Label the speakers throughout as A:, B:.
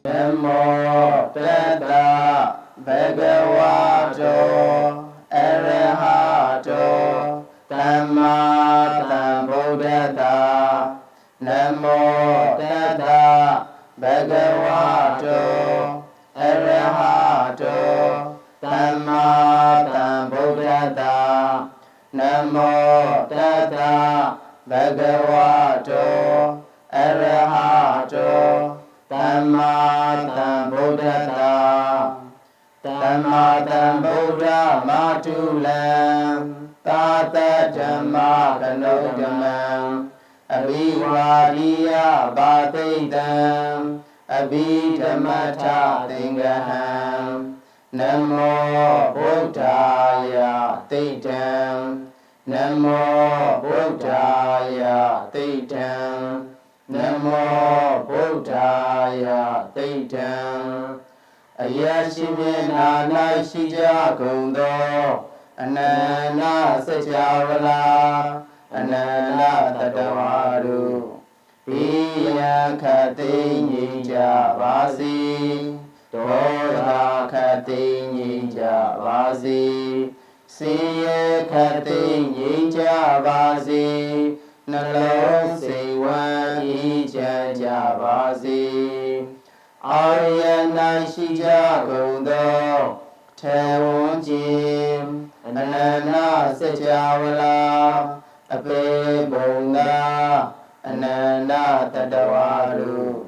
A: Namo Tata Bhagavato Arahato Dhamma Sambuddhassa Namo Tata Bhagavato Arahato Dhamma Sambuddhassa Namo Tata Bhagavato Arahato Dhamma Sambuddhassa Dhamma Sambuddha Matulam Tata Dhamma Kanodamam Abhivadiya Bhatidam Abhidhamata Tingaham Namo Buddhaya Tidam Namo Buddhaya Tidam Namo Buddhaya Tidam Ayashimena Shija Kundo Anana Sajavala Anana Tadavaru Piya Kati Nija Vasi Dora Kati Nija Vasi Siya Kati Nija Vasi Nalo Sewa Ija Javasi Aryana Shija Kundo Tewon Jim Anana Sajavala Ape Bonga Anana Tadavaru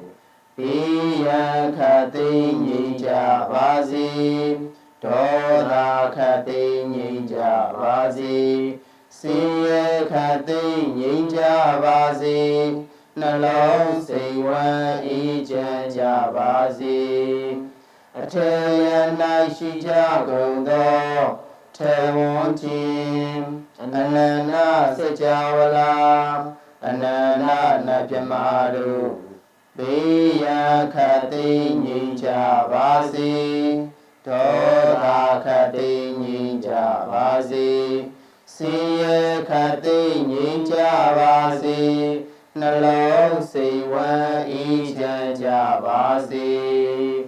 A: Piya Kati Nija Vasi Dora Kati Nija Vasi Siya Kati Nija Vasi Nalo Sewa Ija Javasi Atayana Shija Kundo Tewon Jim Anana Sajavala Anana Napyamaru Piya Kati Nija Vasi Dora Kati Nija Vasi Siya Kati Nija Vasi Nalo Sewa Ija Javasi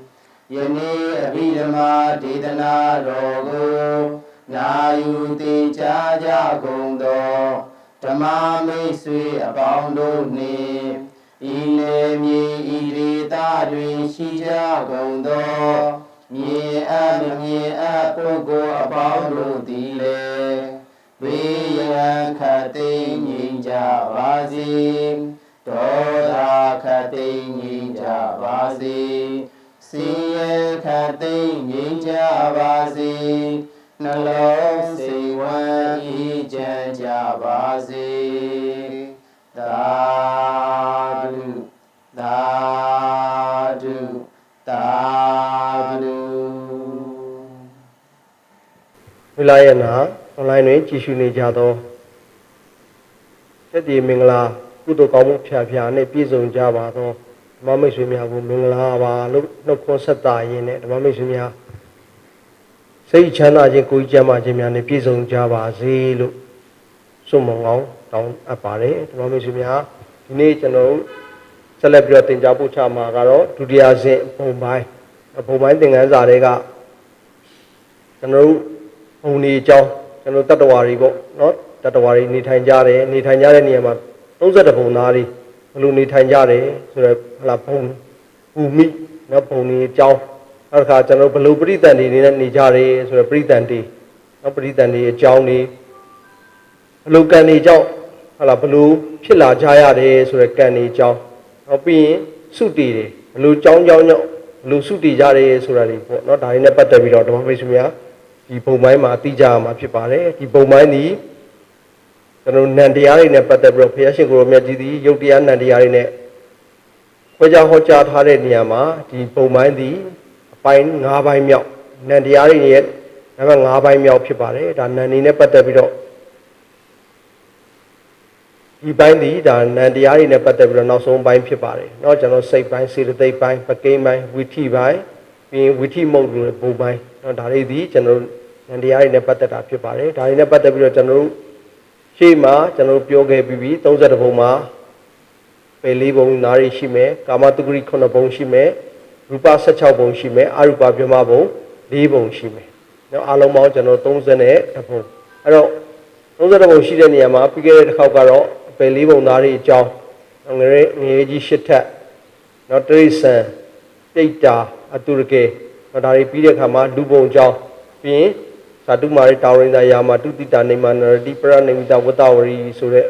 A: Yeni Abhidhamma Dedana Rogo Nayuti Jaja Kundo Dhamma Meswe Abondo Ni Ile Mi Irita Dwin Shija Kundo Nye Pugo Abondo Dile Viya Kati Nija Vasi Dora Kati Nija Vasi Siya Kati Nija Vasi Nalo Sewa Ija Javasi Dadu Dadu Dadu
B: Vilayana online 继续နေကြတော့တက်ဒီမင်္ဂလာကုသိုလ်ကောင်းမှုဖြာဖြာနဲ့ပြည့်စုံကြပါတော့ဓမ္မမိတ်ဆွေများကိုမင်္ဂလာပါလို့နှုတ်ခွန်းဆက်တာရင်းနဲ့ဓမ္မမိတ်ဆွေများစိတ်ချမ်းသာခြင်းကိုယ်ကျမ်းမာခြင်းများနဲ့ပြည့်စုံကြပါစေလို့ဆုမွန်ကောင်းတောင်းအပ်ပါတယ်ဓမ္မမိတ်ဆွေများဒီနေ့ကျွန်တော်ဆက်လက်ပြီးတော့သင်ကြားပို့ချမှာကတော့ဒုတိယဆင့်ဘုံပိုင်းသင်ခန်းစာတွေကကျွန်တော်ဘုံနေအကြောင်းကျွန်တော်တတ္တဝါတွေပေါ့နော်တတ္တဝါတွေနေထိုင်ကြတဲ့နေရာမှာ32ဘုံသားတွေဘယ်လိုနေထိုင်ကြတယ်ဆိုတော့ဟလာဘုံဘူမိနော်ဘုံနေအကြောင်းနောက်တစ်ခါကျွန်တော်ဘယ်လိုပရိသတ်တွေနေကြတယ်ဆိုတော့ပရိသတ်တွေနော်ပရိသတ်တွေအကြောင်းတွေဘယ်လိုကံတွေကြောင့်ဟလာဘယ်လိုဖြစ်လာကြရတယ်ဆိုတော့ကံတွေအကြောင်းနောက်ပြီးရင်စုတည်တယ်ဘယ်လိုကြောင်းကြောင့်ဘယ်လိုစုတည်ကြတယ်ဆိုတာတွေပေါ့နော်ဒါတွေနဲ့ပတ်သက်ပြီးတော့ဓမ္မမိတ်ဆွေများဒီဘုံပိုင်းမှာသိကြရမှာဖြစ်ပါတယ်ဒီဘုံပိုင်းဒီကျွန်တော်နန္တရားတွေနဲ့ပတ်သက်ပြီးတော့ဘုရားရှင်ကိုရောမြတ်ကြီးဒီယုတ်တရားနန္တရားတွေနဲ့ခွဲခြားဟောကြားထားတဲ့နေရာမှာဒီဘုံပိုင်းဒီအပိုင်း5ပိုင်းမြောက်နန္တရားတွေရဲ့နံပါတ်5ပိုင်းမြောက်ဖြစ်ပါတယ်ဒါနန္ဒီနဲ့ပတ်သက်ပြီးတော့ဒီပိုင်းဒီဒါနန္တရားတွေနဲ့ပတ်သက်ပြီးတော့နောက်ဆုံးပိုင်းဖြစ်ပါတယ်เนาะကျွန်တော်စိတ်ပိုင်းစေတသိက်ပိုင်းပကိန်းပိုင်းဝိထိပိုင်း ပြီးဝိထိမုတ်လို့ဘုံပိုင်းနော်ဒါလေးဒီကျွန်တော်ဉာဏ်တရားတွေနဲ့ပတ်သက်တာဖြစ်ပါတယ်ဒါတွေနဲ့ပတ်သက်ပြီးတော့ကျွန်တော်တို့ရှေ့မှာကျွန်တော်တို့ပြောခဲ့ပြီးပြီ30ဘုံမှာပယ်4ဘုံနားရရှိမယ်ကာမတုဂရိ9ဘုံရှိမယ်ရူပ16ဘုံရှိမယ်အရူပပြမဘုံ4ဘုံရှိမယ်နော်အားလုံးပေါင်းကျွန်တော်30နဲ့ဘုံအဲ့တော့30ဘုံရှိတဲ့နေရာမှာပြီးခဲ့တဲ့တစ်ခေါက်ကတော့ပယ်4ဘုံနားရအကြောင်းငရေကြီး8ထက်နော်တရိษံတိတ်တာအတုရကေဒါတွေပြီးတဲ့အခါမှာလူဘုံအကြောင်းပြီးရင်ဇာတုမာရိတာဝရိန္ဒယာမှာတုတိတာနေမနရတိပရနေမိတဝတ္တဝရီဆိုတဲ့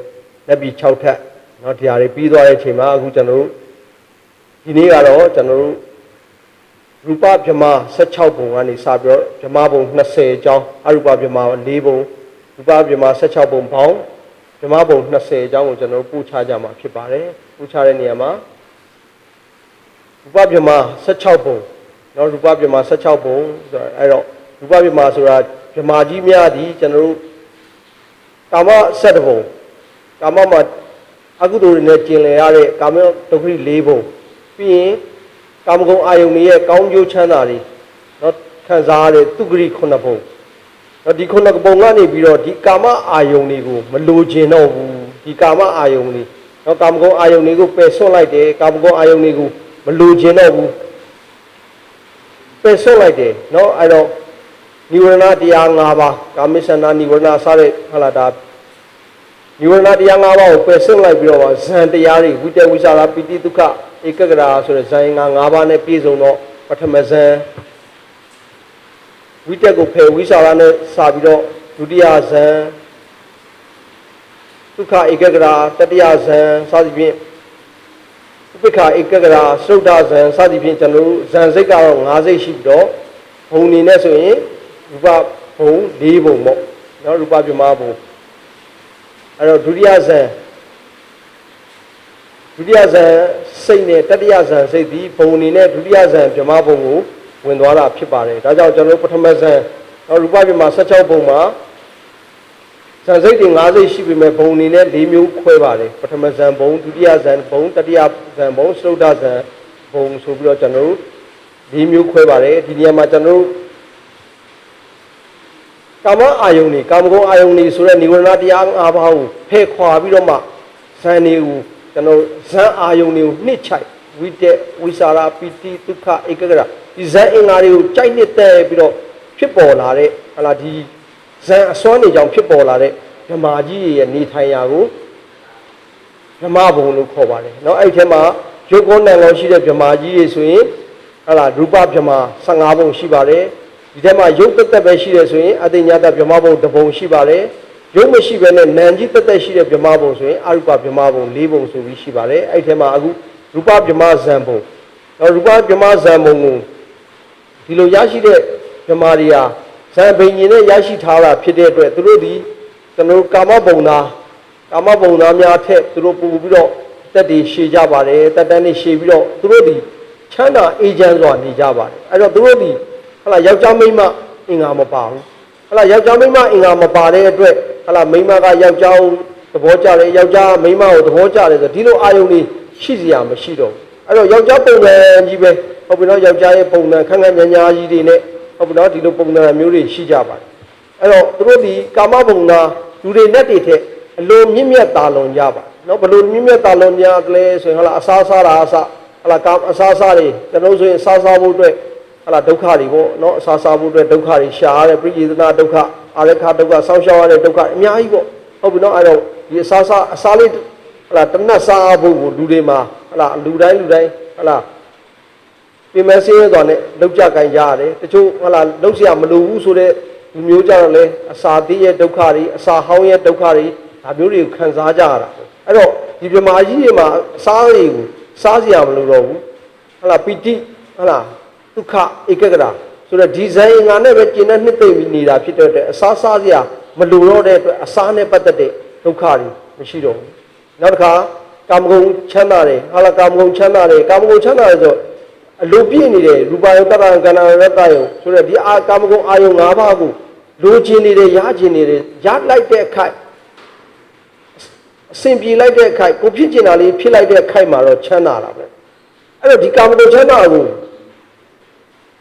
B: လက်ပြီး6ထက်နော်တရားတွေပြီးသွားတဲ့အချိန်မှာအခုကျွန်တော်တို့ဒီနေ့ကတော့ကျွန်တော်တို့ရူပဗြဟ္မာ16ဘုံကနေစပြီးတော့ဗြဟ္မာဘုံ20အကြောင်းအရူပဗြဟ္မာ4ဘုံရူပဗြဟ္မာ16ဘုံပေါင်းဗြဟ္မာဘုံ20အကြောင်းကိုကျွန်တော်တို့ပို့ချကြမှာဖြစ်ပါတယ်ပို့ချတဲ့နေရာမှာရူပဗြဟ္မာ16ဘုံနော်ရူပဗြဟ္မာ16ဘုံဆိုတော့အဲ့တော့ရူပဗြဟ္မာဆိုတာဗြဟ္မာကြီးများသည်ကျွန်တော်တို့ကာမ7ဘုံကာမမှာအကုသိုလ်တွေနဲ့ကျင်လည်ရတဲ့ကာမဒုက္ခ4ဘုံပြီးရင်ကာမဂုဏ်အာယုန်တွေရဲ့ကောင်းကျိုးချမ်းသာတွေနော်ခံစားရတဲ့သူဂရိ9ဘုံနော်ဒီ9ဘုံကနေပြီးတော့ဒီကာမအာယုန်တွေကိုမလိုချင်တော့ဘူးဒီကာမအာယုန်တွေနော်ကာမဂုဏ်အာယုန်တွေကိုပယ်ဆွတ်လိုက်တယ်ကာမဂုဏ်အာယုန်တွေကိုမလိုချင်တော့ဘူးပယ်ဆွတ်လိုက်တယ်နော်အဲ့တော့နိဝရဏတရား5ပါးကာမိစ္ဆန္ဒနိဝရဏစတဲ့ဟလာတာနိဝရဏတရား5ပါးကိုပယ်ဆွတ်လိုက်ပြီးတော့ဇန်တရားတွေဝိတ္တဝိသရာပိတိဒုက္ခဧကဂရာဆိုတဲ့ဇန်5ပါးနဲ့ပြည့်စုံတော့ပထမဇန်ဝိတ္တကိုဖယ်ဝိသရာနဲ့စပြီးတော့ဒုတိယဇန်ဒုက္ခဧကဂရာတတိယဇန်စသဖြင့်ဥပိ္ပခဧကဂရာသုဒ္ဓဇန်စသဖြင့်ကျွန်တော်တို့ဇန်စိတ်ကတော့5စိတ်ရှိပြီးတော့ဘုံနေနဲ့ဆိုရင်ရူပဘုံ4ဘုံပေါ့နော်ရူပဗြဟ္မာဘုံအဲ့တော့ဒုတိယဇန်စိတ်နဲ့တတိယဇန်စိတ်ဒီဘုံအနေနဲ့ဒုတိယဇန်ဗြဟ္မာဘုံကိုဝင်သွားတာဖြစ်ပါတယ်ဒါကြောင့်ကျွန်တော်ပထမဇန်နော်ရူပဗြဟ္မာ16ဘုံမှာဇန်စိတ်တွေ5စိတ်ရှိပေမဲ့ဘုံအနေနဲ့4မျိုးခွဲပါတယ်ပထမဇန်ဘုံဒုတိယဇန်ဘုံတတိယဇန်ဘုံသုဒ္ဓဇန်ဘုံဆိုပြီးတော့ကျွန်တော်4မျိုးခွဲပါတယ်ဒီနေရာမှာကျွန်တော်ကာမအာယုန်တွေကာမဂုဏ်အာယုန်တွေဆိုတဲ့နိဝရဏတရား5ပါးကိုဖယ်ခွာပြီးတော့မှဇန်တွေကိုကျွန်တော်ဇန်အာယုန်တွေကိုနှစ်ချိုက်ဝိတ္တဝိสารပိတိဒုက္ခဧကဂရဒီဇန်အင်္ဂါတွေကိုကြိုက်နှစ်တဲ့ပြီးတော့ဖြစ်ပေါ်လာတဲ့ဟလာဒီဇန်အစွမ်းတွေကြောင့်ဖြစ်ပေါ်လာတဲ့ဓမ္မကြီးရဲ့နေထိုင်ရာကိုဓမ္မဘုံလို့ခေါ်ပါတယ်เนาะအဲ့ဒီထဲမှာရုပ်ကောနံကောရှိတဲ့ဓမ္မကြီးတွေဆိုရင်ဟလာရူပဓမ္မ15ဘုံရှိပါတယ်ဒီထဲမှာရုပ်တက်တက်ပဲရှိတယ်ဆိုရင်အတိညာတဗြဟ္မာဘုံ1ဘုံရှိပါတယ်ရုပ်မရှိဘဲနဲ့နာမ်ကြီးတက်တက်ရှိတဲ့ဗြဟ္မာဘုံဆိုရင်အရူပဗြဟ္မာဘုံ4ဘုံဆိုပြီးရှိပါတယ်အဲ့ဒီထဲမှာအခုရူပဗြဟ္မာဇံဘုံတော့ရူပဗြဟ္မာဇံဘုံကိုဒီလိုရရှိတဲ့ဗြဟ္မာတွေဟာဇံဘိညာဉ်နဲ့ရရှိထားတာဖြစ်တဲ့အတွက်သူတို့ဒီကျွန်တော်ကာမဘုံသားများထက်သူတို့ပို့ပြီးတော့တက်တည်ရှည်ကြပါတယ်တက်တန်းနေရှည်ပြီးတော့သူတို့ဒီချမ်းသာအေးချမ်းစွာနေကြပါတယ်အဲ့တော့သူတို့ဒီဟလာယောက်ျားမိန်းမအင်္ဂါမပါဘူးဟလာယောက်ျားမိန်းမအင်္ဂါမပါတဲ့အတွက်ဟလာမိန်းမကယောက်ျားကိုသဘောကျတယ်ယောက်ျားမိန်းမကိုသဘောကျတယ်ဆိုဒီလိုအာယုန်တွေရှိစရာမရှိတော့ဘူးအဲ့တော့ယောက်ျားပုံစံကြီးပဲဟုတ်ပြီနော်ယောက်ျားရဲ့ပုံစံခန့်ခန့်ညာညာကြီးတွေနဲ့ဟုတ်ပြီနော်ဒီလိုပုံစံမျိုးတွေရှိကြပါတယ်အဲ့တော့သူတို့ဒီကာမဘုံသားလူတွေနဲ့တည်းထက်အလိုမြင့်မြတ်တာလွန်ကြပါနော်ဘလို့မြင့်မြတ်တာလွန်ကြကလေးဆိုရင်ဟလာအစားစားတာအစဟလာကာအစားစားတွေကျွန်တော်ဆိုရင်စားစားဖို့အတွက်ဟလာဒုက္ခတွေပေါ့နော်အစားစားဖို့အတွက်ဒုက္ခတွေရှာရတဲ့ပရိယေသနာဒုက္ခအာရခဒုက္ခဆောင်းရှောက်ရတဲ့ဒုက္ခအများကြီးပေါ့ဟုတ်ပြီနော်အဲ့တော့ဒီအစားလေးဟလာတနတ်စားဖို့ကိုလူတွေမှာဟလာလူတိုင်းဟလာပြင်မဲ့စင်းရဲသွားနဲ့လောက်ကြကင်ကြရတယ်တချို့ဟလာလောက်เสียမလိုဘူးဆိုတဲ့လူမျိုးကြတော့လေအစာသေးရဲ့ဒုက္ခတွေအစာဟောင်းရဲ့ဒုက္ခတွေဒါမျိုးတွေကိုခံစားကြရတာအဲ့တော့ဒီပြမာကြီးတွေမှာအစားတွေကိုစားစရာမလိုတော့ဘူးဟလာပီတိဟလာဒုက္ခဧကဂရဆိုတော့ဒီဇိုင်းငါနဲ့ပဲကျင်တဲ့နှစ်သိမ့်ပြီးနေတာဖြစ်တဲ့အစားစားစရာမလိုတော့တဲ့အတွက်အစားနဲ့ပတ်သက်တဲ့ဒုက္ခတွေမရှိတော့ဘူးနောက်တစ်ခါကာမဂုဏ်ချမ်းသာတယ်ဟာလာကာမဂုဏ်ချမ်းသာတယ်ဆိုအလိုပြည့်နေတယ်ရူပယုတ်တရကဏ္ဍရတ္တယုဆိုတော့ဒီကာမဂုဏ်အာယုံ၅ပါးကိုလိုချင်နေတယ်ရချင်နေတယ်ရလိုက်တဲ့အခိုက်အစဉ်ပြေလိုက်တဲ့အခိုက်ကိုဖြစ်ကျင်တာလေးဖြစ်လိုက်တဲ့အခိုက်မှာတော့ချမ်းသာတာပဲအဲ့တော့ဒီကာမဂုဏ်ချမ်းသာကို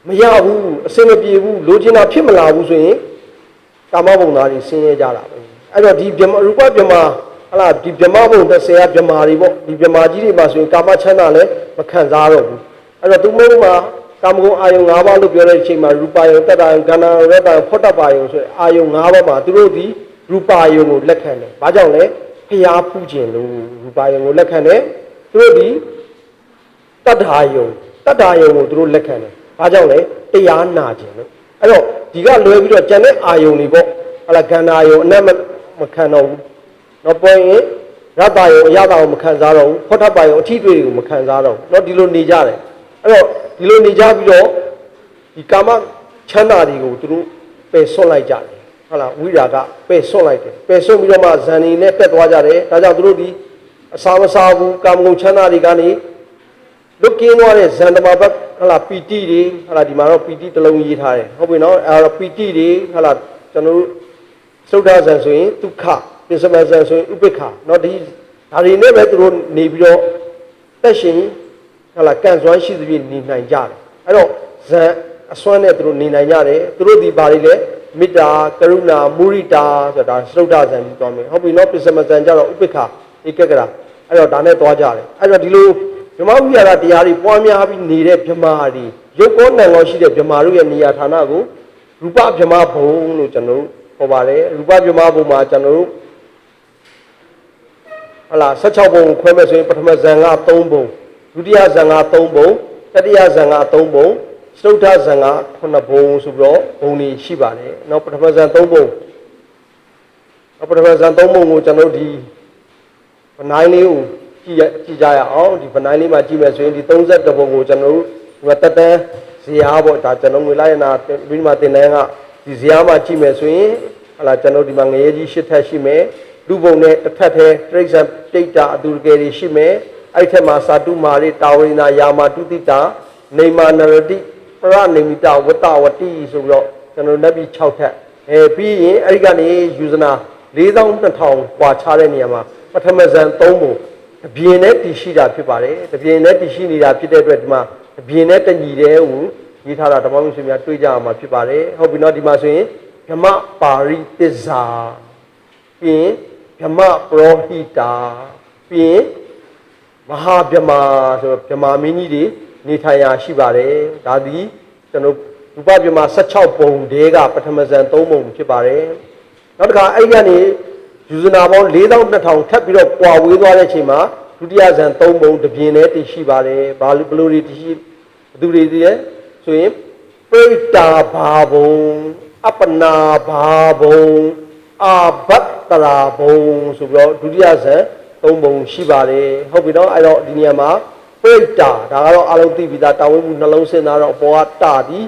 B: မရဘူးအစင်မပြေဘူးလိုချင်တာဖြစ်မလာဘူးဆိုရင်ကာမဘုံသားတွေဆင်းရဲကြတာပဲအဲ့တော့ဒီရူပဗြဟ္မာဟလာဒီဗြဟ္မာဘုံ30ကဗြဟ္မာတွေပေါ့ဒီဗြဟ္မာကြီးတွေမှာဆိုရင်ကာမချမ်းသာလည်းမခံစားတော့ဘူးအဲ့တော့သူမုံမှာကာမဂုဏ်အာယုံ၅ပါးလို့ပြောတဲ့အချိန်မှာရူပယုံတတ္တယုံကဏ္ဍယုံရတ္တယုံဖောတ္တပါယုံဆိုတဲ့အာယုံ၅ပါးမှာသူတို့ဒီရူပယုံကိုလက်ခံတယ်ဘာကြောင့်လဲဖျားဖူးခြင်းလို့ရူပယုံကိုလက်ခံတယ်သူတို့ဒီတတ္ထာယုံကိုသူတို့လက်ခံတယ်ဘာကြောင့်လဲတရားနာခြင်းလို့အဲ့တော့ဒီကလွယ်ပြီးတော့ကျန်တဲ့အာယုံတွေပေါ့ဟလာကန္နာယုံအနတ်မခံတော့ဘူးနောက်ပေါ်ရင်ရတ္တယုံအရတာကိုမခံစားတော့ဘူးဖောထပါယုံအထီးတွေကိုမခံစားတော့ဘူးเนาะဒီလိုနေကြတယ်အဲ့တော့ဒီလိုနေကြပြီးတော့ဒီကာမချမ်းသာတွေကိုသူတို့ပယ်ဆွတ်လိုက်ကြတယ်ဟုတ်လားဝိရာကပယ်ဆွတ်လိုက်တယ်ပယ်ဆွတ်ပြီးတော့မှဇန်နေနဲ့တက်သွားကြတယ်ဒါကြောင့်သူတို့ဒီအစာမစားဘူးကာမဂုဏ်ချမ်းသာတွေကနေလွတ်ကင်းသွားတဲ့ဇန်တမာဘတ်ဟလာပီတိတွေဟလာဒီမှာတော့ပီတိတစ်လုံးရေးထားတယ်ဟုတ်ပြီနော်အဲ့တော့ပီတိတွေဟလာကျွန်တော်တို့သုဒ္ဓဇန်ဆိုရင်ဒုက္ခပိစမဇန်ဆိုရင်ဥပိ္ပခเนาะဒီဒါတွေနဲ့ပဲသူတို့နေပြီးတော့တက်ရှင်ဟလာကန့်စွမ်းရှိသဖြင့်နေနိုင်ကြတယ်အဲ့တော့ဇန်အစွမ်းနဲ့သူတို့နေနိုင်ကြတယ်သူတို့ဒီဘာတွေလဲမေတ္တာကရုဏာမုရိတာဆိုတာသုဒ္ဓဇန်ပြီးသွားမယ်ဟုတ်ပြီနော်ပိစမဇန်ကြတော့ဥပိ္ပခဧကကရာအဲ့တော့ဒါနဲ့သွားကြတယ်အဲ့တော့ဒီလိုဗြဟ္မဝိဟာရတရားတွေပွားများပြီးနေတဲ့ဗြဟ္မာတွေရုပ်ကောနံကောရှိတဲ့ဗြဟ္မာတို့ရဲ့နေရာဌာနကိုရူပဗြဟ္မာဘုံလို့ကျွန်တော်တို့ခေါ်ပါတယ်ရူပဗြဟ္မာဘုံမှာကျွန်တော်တို့ဟလာ16ဘုံကိုခွဲမဲ့ဆိုရင်ပထမဇန်က3ဘုံဒုတိယဇန်က3ဘုံတတိယဇန်က3ဘုံသုဒ္ဓဇန်က9ဘုံဆိုပြီးတော့ဘုံတွေရှိပါတယ်နောက်ပထမဇန်3ဘုံနောက်ပထမဇန်3ဘုံကိုကျွန်တော်တို့ဒီဗနိုင်လေးကိုကြည့်ကြရအောင်ဒီဗနိုင်လေးမှာကြည့်မယ်ဆိုရင်ဒီ32ဘုံကိုကျွန်တော်တို့ဒီမှာတက်တန်းဇေယျပေါ့ဒါကျွန်တော်ငွေလိုက်ရနာပြီးမှတင်တန်းကဒီဇေယျမှာကြည့်မယ်ဆိုရင်ဟလာကျွန်တော်ဒီမှာငရေကြီး8ထပ်ရှိမယ်လူဘုံနဲ့တစ်ထပ်ထဲတိရစ္ဆာန်တိတ်တာအတူတကယ်တွေရှိမယ်အဲ့ထက်မှာစာတုမာရိတာဝိနာယာမာတုတိတာနေမာနရတိပရနေမိတာဝတ္တဝတိဆိုပြီးတော့ကျွန်တော်လက်ပြီး6ထပ်ပြီးရင်အဲ့ဒီကနေယူဇနာ4200กว่าချတဲ့နေရာမှာပထမဇန်3ဘုံတပြင်းနဲ့တည်ရှိတာဖြစ်ပါတယ်တပြင်းနဲ့တည်ရှိနေတာဖြစ်တဲ့အတွက်ဒီမှာတပြင်းနဲ့တညီတဲ့ကိုရေးထားတာဓမ္မမိတ်ဆွေများတွေ့ကြအောင်မှာဖြစ်ပါတယ်ဟုတ်ပြီနော်ဒီမှာဆိုရင်ဓမ္မပါရိသစ္စာပြီးရင်ဓမ္မပရောဟိတာပြီးရင်မဟာဗြဟ္မာဆိုဗြဟ္မာမင်းကြီးတွေနေထိုင်ရာရှိပါတယ်ဒါသည်ကျွန်တော်ရူပဗြဟ္မာ16ပုံတည်းကပထမဇန်3ပုံဖြစ်ပါတယ်နောက်တစ်ခါအဲ့ဒီကနေယူဇနာပေါင်း4200ထပ်ပြီးတော့ကွာဝေးသွားတဲ့အချိန်မှာဒုတိယဇန်3ပုံတပြင်းနဲ့တည်ရှိပါတယ်ဘာလို့ဘလို့တွေတည်ရှိဘသူတွေတည်လဲဆိုရင်ပိဋ္ဌာဘာဘုံအပနာဘာဘုံအာဘတ္တရာဘုံဆိုပြီးတော့ဒုတိယဇန်3ပုံရှိပါတယ်ဟုတ်ပြီနော်အဲ့တော့ဒီနေရာမှာပိဋ္ဌာဒါကတော့အလုံးသိပြီးသားတာဝိမှုနှလုံးစဉ်းစားတော့အပေါ်ကတာသည်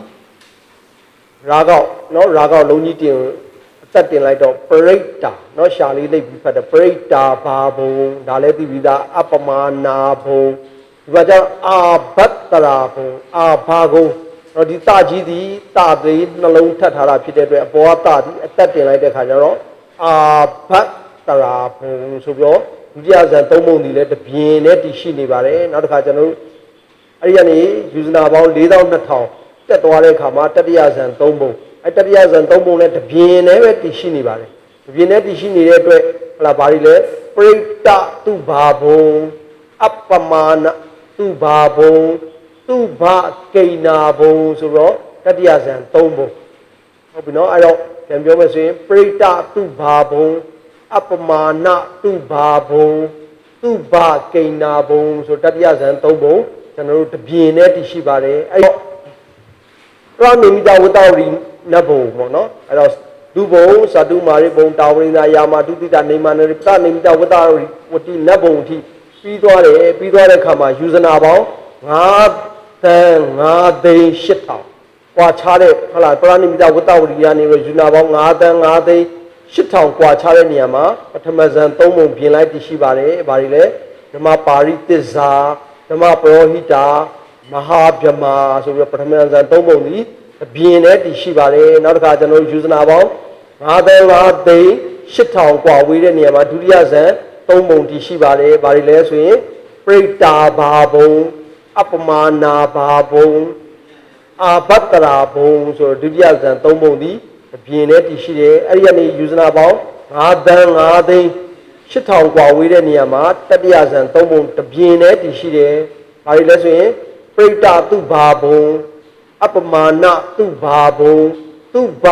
B: ရာဂောက်နော်ရာဂောက်လုံးကြီးတင်တက်တင်လိုက်တော့ပရိဋ္ဌာနော်ရှာလေးလိုက်ပြီးဖတ်တယ်ပရိဋ္ဌာဘာဘုံဒါလည်းသိပြီးသားအပမာနာဘုံဒီမှာကျတော့အာဘတ္တရာဘုံအာဘာဘုံတော့ဒီတကြီးသည်တသေးနှလုံးထပ်ထားတာဖြစ်တဲ့အတွက်အပေါ်ကတသည်အတက်တင်လိုက်တဲ့ခါကျတော့အာဘတ္တရာဘုံဆိုပြီးတော့ဒုတိယဇန်3ပုံဒီလည်းတပြင်းနဲ့တည်ရှိနေပါတယ်နောက်တစ်ခါကျွန်တော်တို့အဲ့ဒီကနေယူဇနာပေါင်း4200တက်သွားတဲ့အခါမှာတတိယဇန်3ပုံအဲ့တတိယဇန်3ပုံနဲ့တပြင်းနဲ့ပဲတည်ရှိနေပါတယ်တပြင်းနဲ့တည်ရှိနေတဲ့အတွက်ဟလာဘာတွေလဲပရိတ္တသူဘာဘုံအပမာဏသူဘာဘုံသူဘာကိဏာဘုံဆိုတော့တတိယဇန်3ပုံဟုတ်ပြီနော်အဲ့တော့ပြန်ပြောမယ်ဆိုရင်ပရိတ္တသူဘာဘုံအပမာဏသူဘာဘုံသူဘာကိဏာဘုံဆိုတတိယဇန်3ပုံကျွန်တော်တို့တပြင်းနဲ့တည်ရှိပါတယ်အဲ့တော့ပရမေမိတာဝတ္တဝရီနတ်ဘုံပေါ့နော်အဲ့တော့ဒုဘုံသတုမာရိဘုံတာဝရိနာယာမတုတိတနေမနရိပတနေမိတာဝတ္တဝတိနတ်ဘုံအထိပြီးသွားတယ်ပြီးသွားတဲ့အခါမှာယူဇနာပေါင်း9 သန်း5 သိန်း 8000ကွာခြားတဲ့ဟုတ်လားပရဏိမိတဝတ္တဝရိယနေယူဇနာပေါင်း9 သန်း5 သိန်း 8000ကွာခြားတဲ့နေရာမှာပထမဇန်3ပုံပြင်လိုက်တည်ရှိပါတယ်ဘာတွေလဲဓမ္မပါရိသစ္စာဓမ္မပရောဟိတာမဟာဗြဟ္မာဆိုပြီးပထမဇန်3ပုံဒီအပြင်နဲ့တည်ရှိပါတယ်နောက်တစ်ခါကျွန်တော်ယူဇနာပေါင်း9 သန်း5 သိန်း 8000ကွာဝေးတဲ့နေရာမှာဒုတိယဇန်3ပုံတည်ရှိပါတယ်ဘာတွေလဲဆိုရင်ပရိတ္တာဘာဘုံအပမာနာဘာဘုံ အာဘတ်တရာဘုံဆိုဒုတိယဇန်၃ဘုံသည်တပြင်းနဲ့တည်ရှိတယ်အဲ့ဒီကနေယူဇနာပေါင်း9 သန်း 5 သိန်း 8000 กว่าဝေးတဲ့နေရာမှာတတိယဇန်၃ဘုံတပြင်းနဲ့တည်ရှိတယ်ဘာလို့လဲဆိုရင်ပရိတတုဘာဘုံအပမာဏတုဘာဘုံတုဘ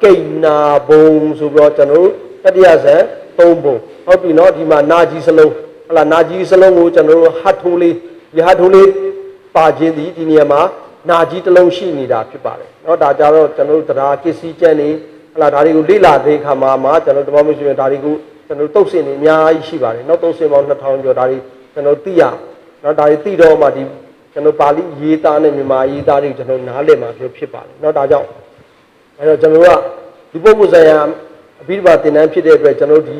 B: ကိဏ္နာဘုံဆိုပြီးတော့ကျွန်တော်တတိယဇန်၃ဘုံဟုတ်ပြီနော်ဒီမှာနာကြီးစလုံးဟလာနာကြီးစလုံးကိုကျွန်တော်ဟတ်ထိုးလေးဒီဟတ်ထိုးလေးပါခြင်းဒီနေရာမှာနာကြီးတစ်လုံးရှိနေတာဖြစ်ပါတယ်เนาะဒါကြတော့ကျွန်တော်တို့တရားကစ္စည်းကျမ်းနေဟလာဒါတွေကိုလေ့လာတဲ့အခါမှာကျွန်တော်တမန်မရှိရင်ဒါတွေကိုကျွန်တော်တုတ်စင်နေအများကြီးရှိပါတယ်เนาะတုတ်စင်ပေါင်း2000ကျော်ဒါတွေကျွန်တော်သိရเนาะဒါတွေသိတော့မှဒီကျွန်တော်ပါဠိရေးသားနဲ့မြန်မာရေးသားတွေကျွန်တော်နားလည်မှာဖြစ်ပါတယ်เนาะဒါကြောင့်အဲတော့ကျွန်တော်ကဒီပုဂ္ဂိုလ်ဆိုင်ရာအဘိဓမ္မာသင်တန်းဖြစ်တဲ့အတွက်ကျွန်တော်ဒီ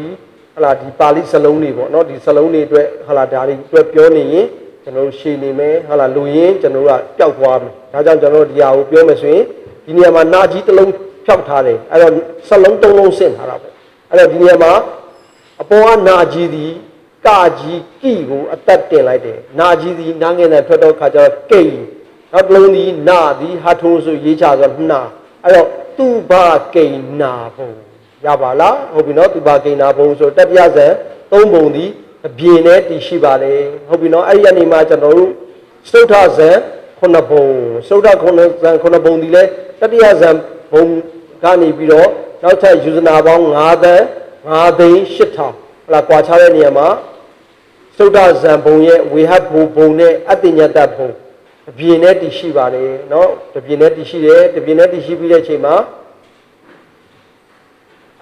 B: ဟလာဒီပါဠိစလုံးတွေပေါ့เนาะဒီစလုံးတွေအတွက်ဟလာဒါတွေအတွက်ပြောနေရင်ကျွန်တော်ရှည်နေမယ်ဟာလာလူရင်းကျွန်တော်ကပျောက်သွားမယ်ဒါကြောင့်ကျွန်တော်ဒီဟာကိုပြောမယ်ဆိုရင်ဒီနေရာမှာနာကြီးတစ်လုံးဖြောက်ထားတယ်အဲ့တော့စလုံး၃လုံးဆင့်ထားတာပေါ့အဲ့တော့ဒီနေရာမှာအပေါ်ကနာကြီးဒီကကြီးကိကိုအသက်တင်လိုက်တယ်နာကြီးဒီနားငယ်နဲ့ထွက်တော့ခါကျတော့ကိနောက်တစ်လုံးဒီနာဒီဟာထိုးဆိုရေးချဆိုနှာအဲ့တော့သူဘကိနာဘုံရပါလားဟုတ်ပြီနော်သူဘကိနာဘုံဆိုတတိယဇန်၃ဘုံဒီအပြင်းနဲ့တည်ရှိပါတယ်ဟုတ်ပြီနော်အဲ့ဒီအနေမှာကျွန်တော်တို့သုဒ္ဓဇန်9ဘုံသုဒ္ဓဇန်9ဘုံဒီလဲတတိယဇန်ဘုံကနေပြီးတော့နောက်ထပ်ယူဇနာပေါင်း9 သန်း 5 သိန်း 8000ဟလာကွာခြားတဲ့နေရာမှာသုဒ္ဓဇန်ဘုံရဲ့ဝေဟတ်ဘုံနဲ့အတ္တညတဘုံအပြင်းနဲ့တည်ရှိပါတယ်နော်တပြင်းနဲ့တည်ရှိတယ်တပြင်းနဲ့တည်ရှိပြီးတဲ့အချိန်မှာ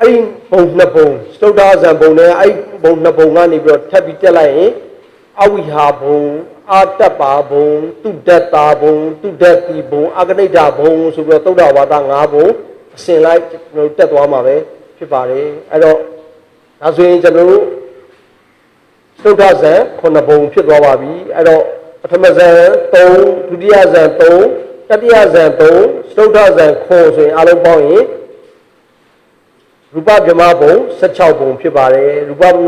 B: အဲ့ဒီဘုံနှစ်ဘုံသုဒ္ဓဇန်ဘုံနဲ့အဲ့ဘုံနှစ်ဘုံကနေပြီးတော့ထပ်ပြီးတက်လိုက်ရင်အဝိဟာဘုံအာတ္တပါဘုံတုဒ္ဒတာဘုံတုဒ္ဒတိဘုံအာဂနိဋ္ဌဘုံဆိုပြီးတော့သုဒ္ဓဝါဒ5ဘုံအစဉ်လိုက်ကျွန်တော်တက်သွားမှာပဲဖြစ်ပါတယ်အဲ့တော့ဒါဆိုရင်ကျွန်တော်တို့သုဒ္ဓဇန်9ဘုံဖြစ်သွားပါပြီအဲ့တော့ပထမဇန်3ဒုတိယဇန်3တတိယဇန်3သုဒ္ဓဇန်9ဆိုရင်အလုံးပေါင်းရင်ရူပဗြဟ္မဘုံ16ဘုံဖြစ်ပါတယ်ရူပဗြဟ္မ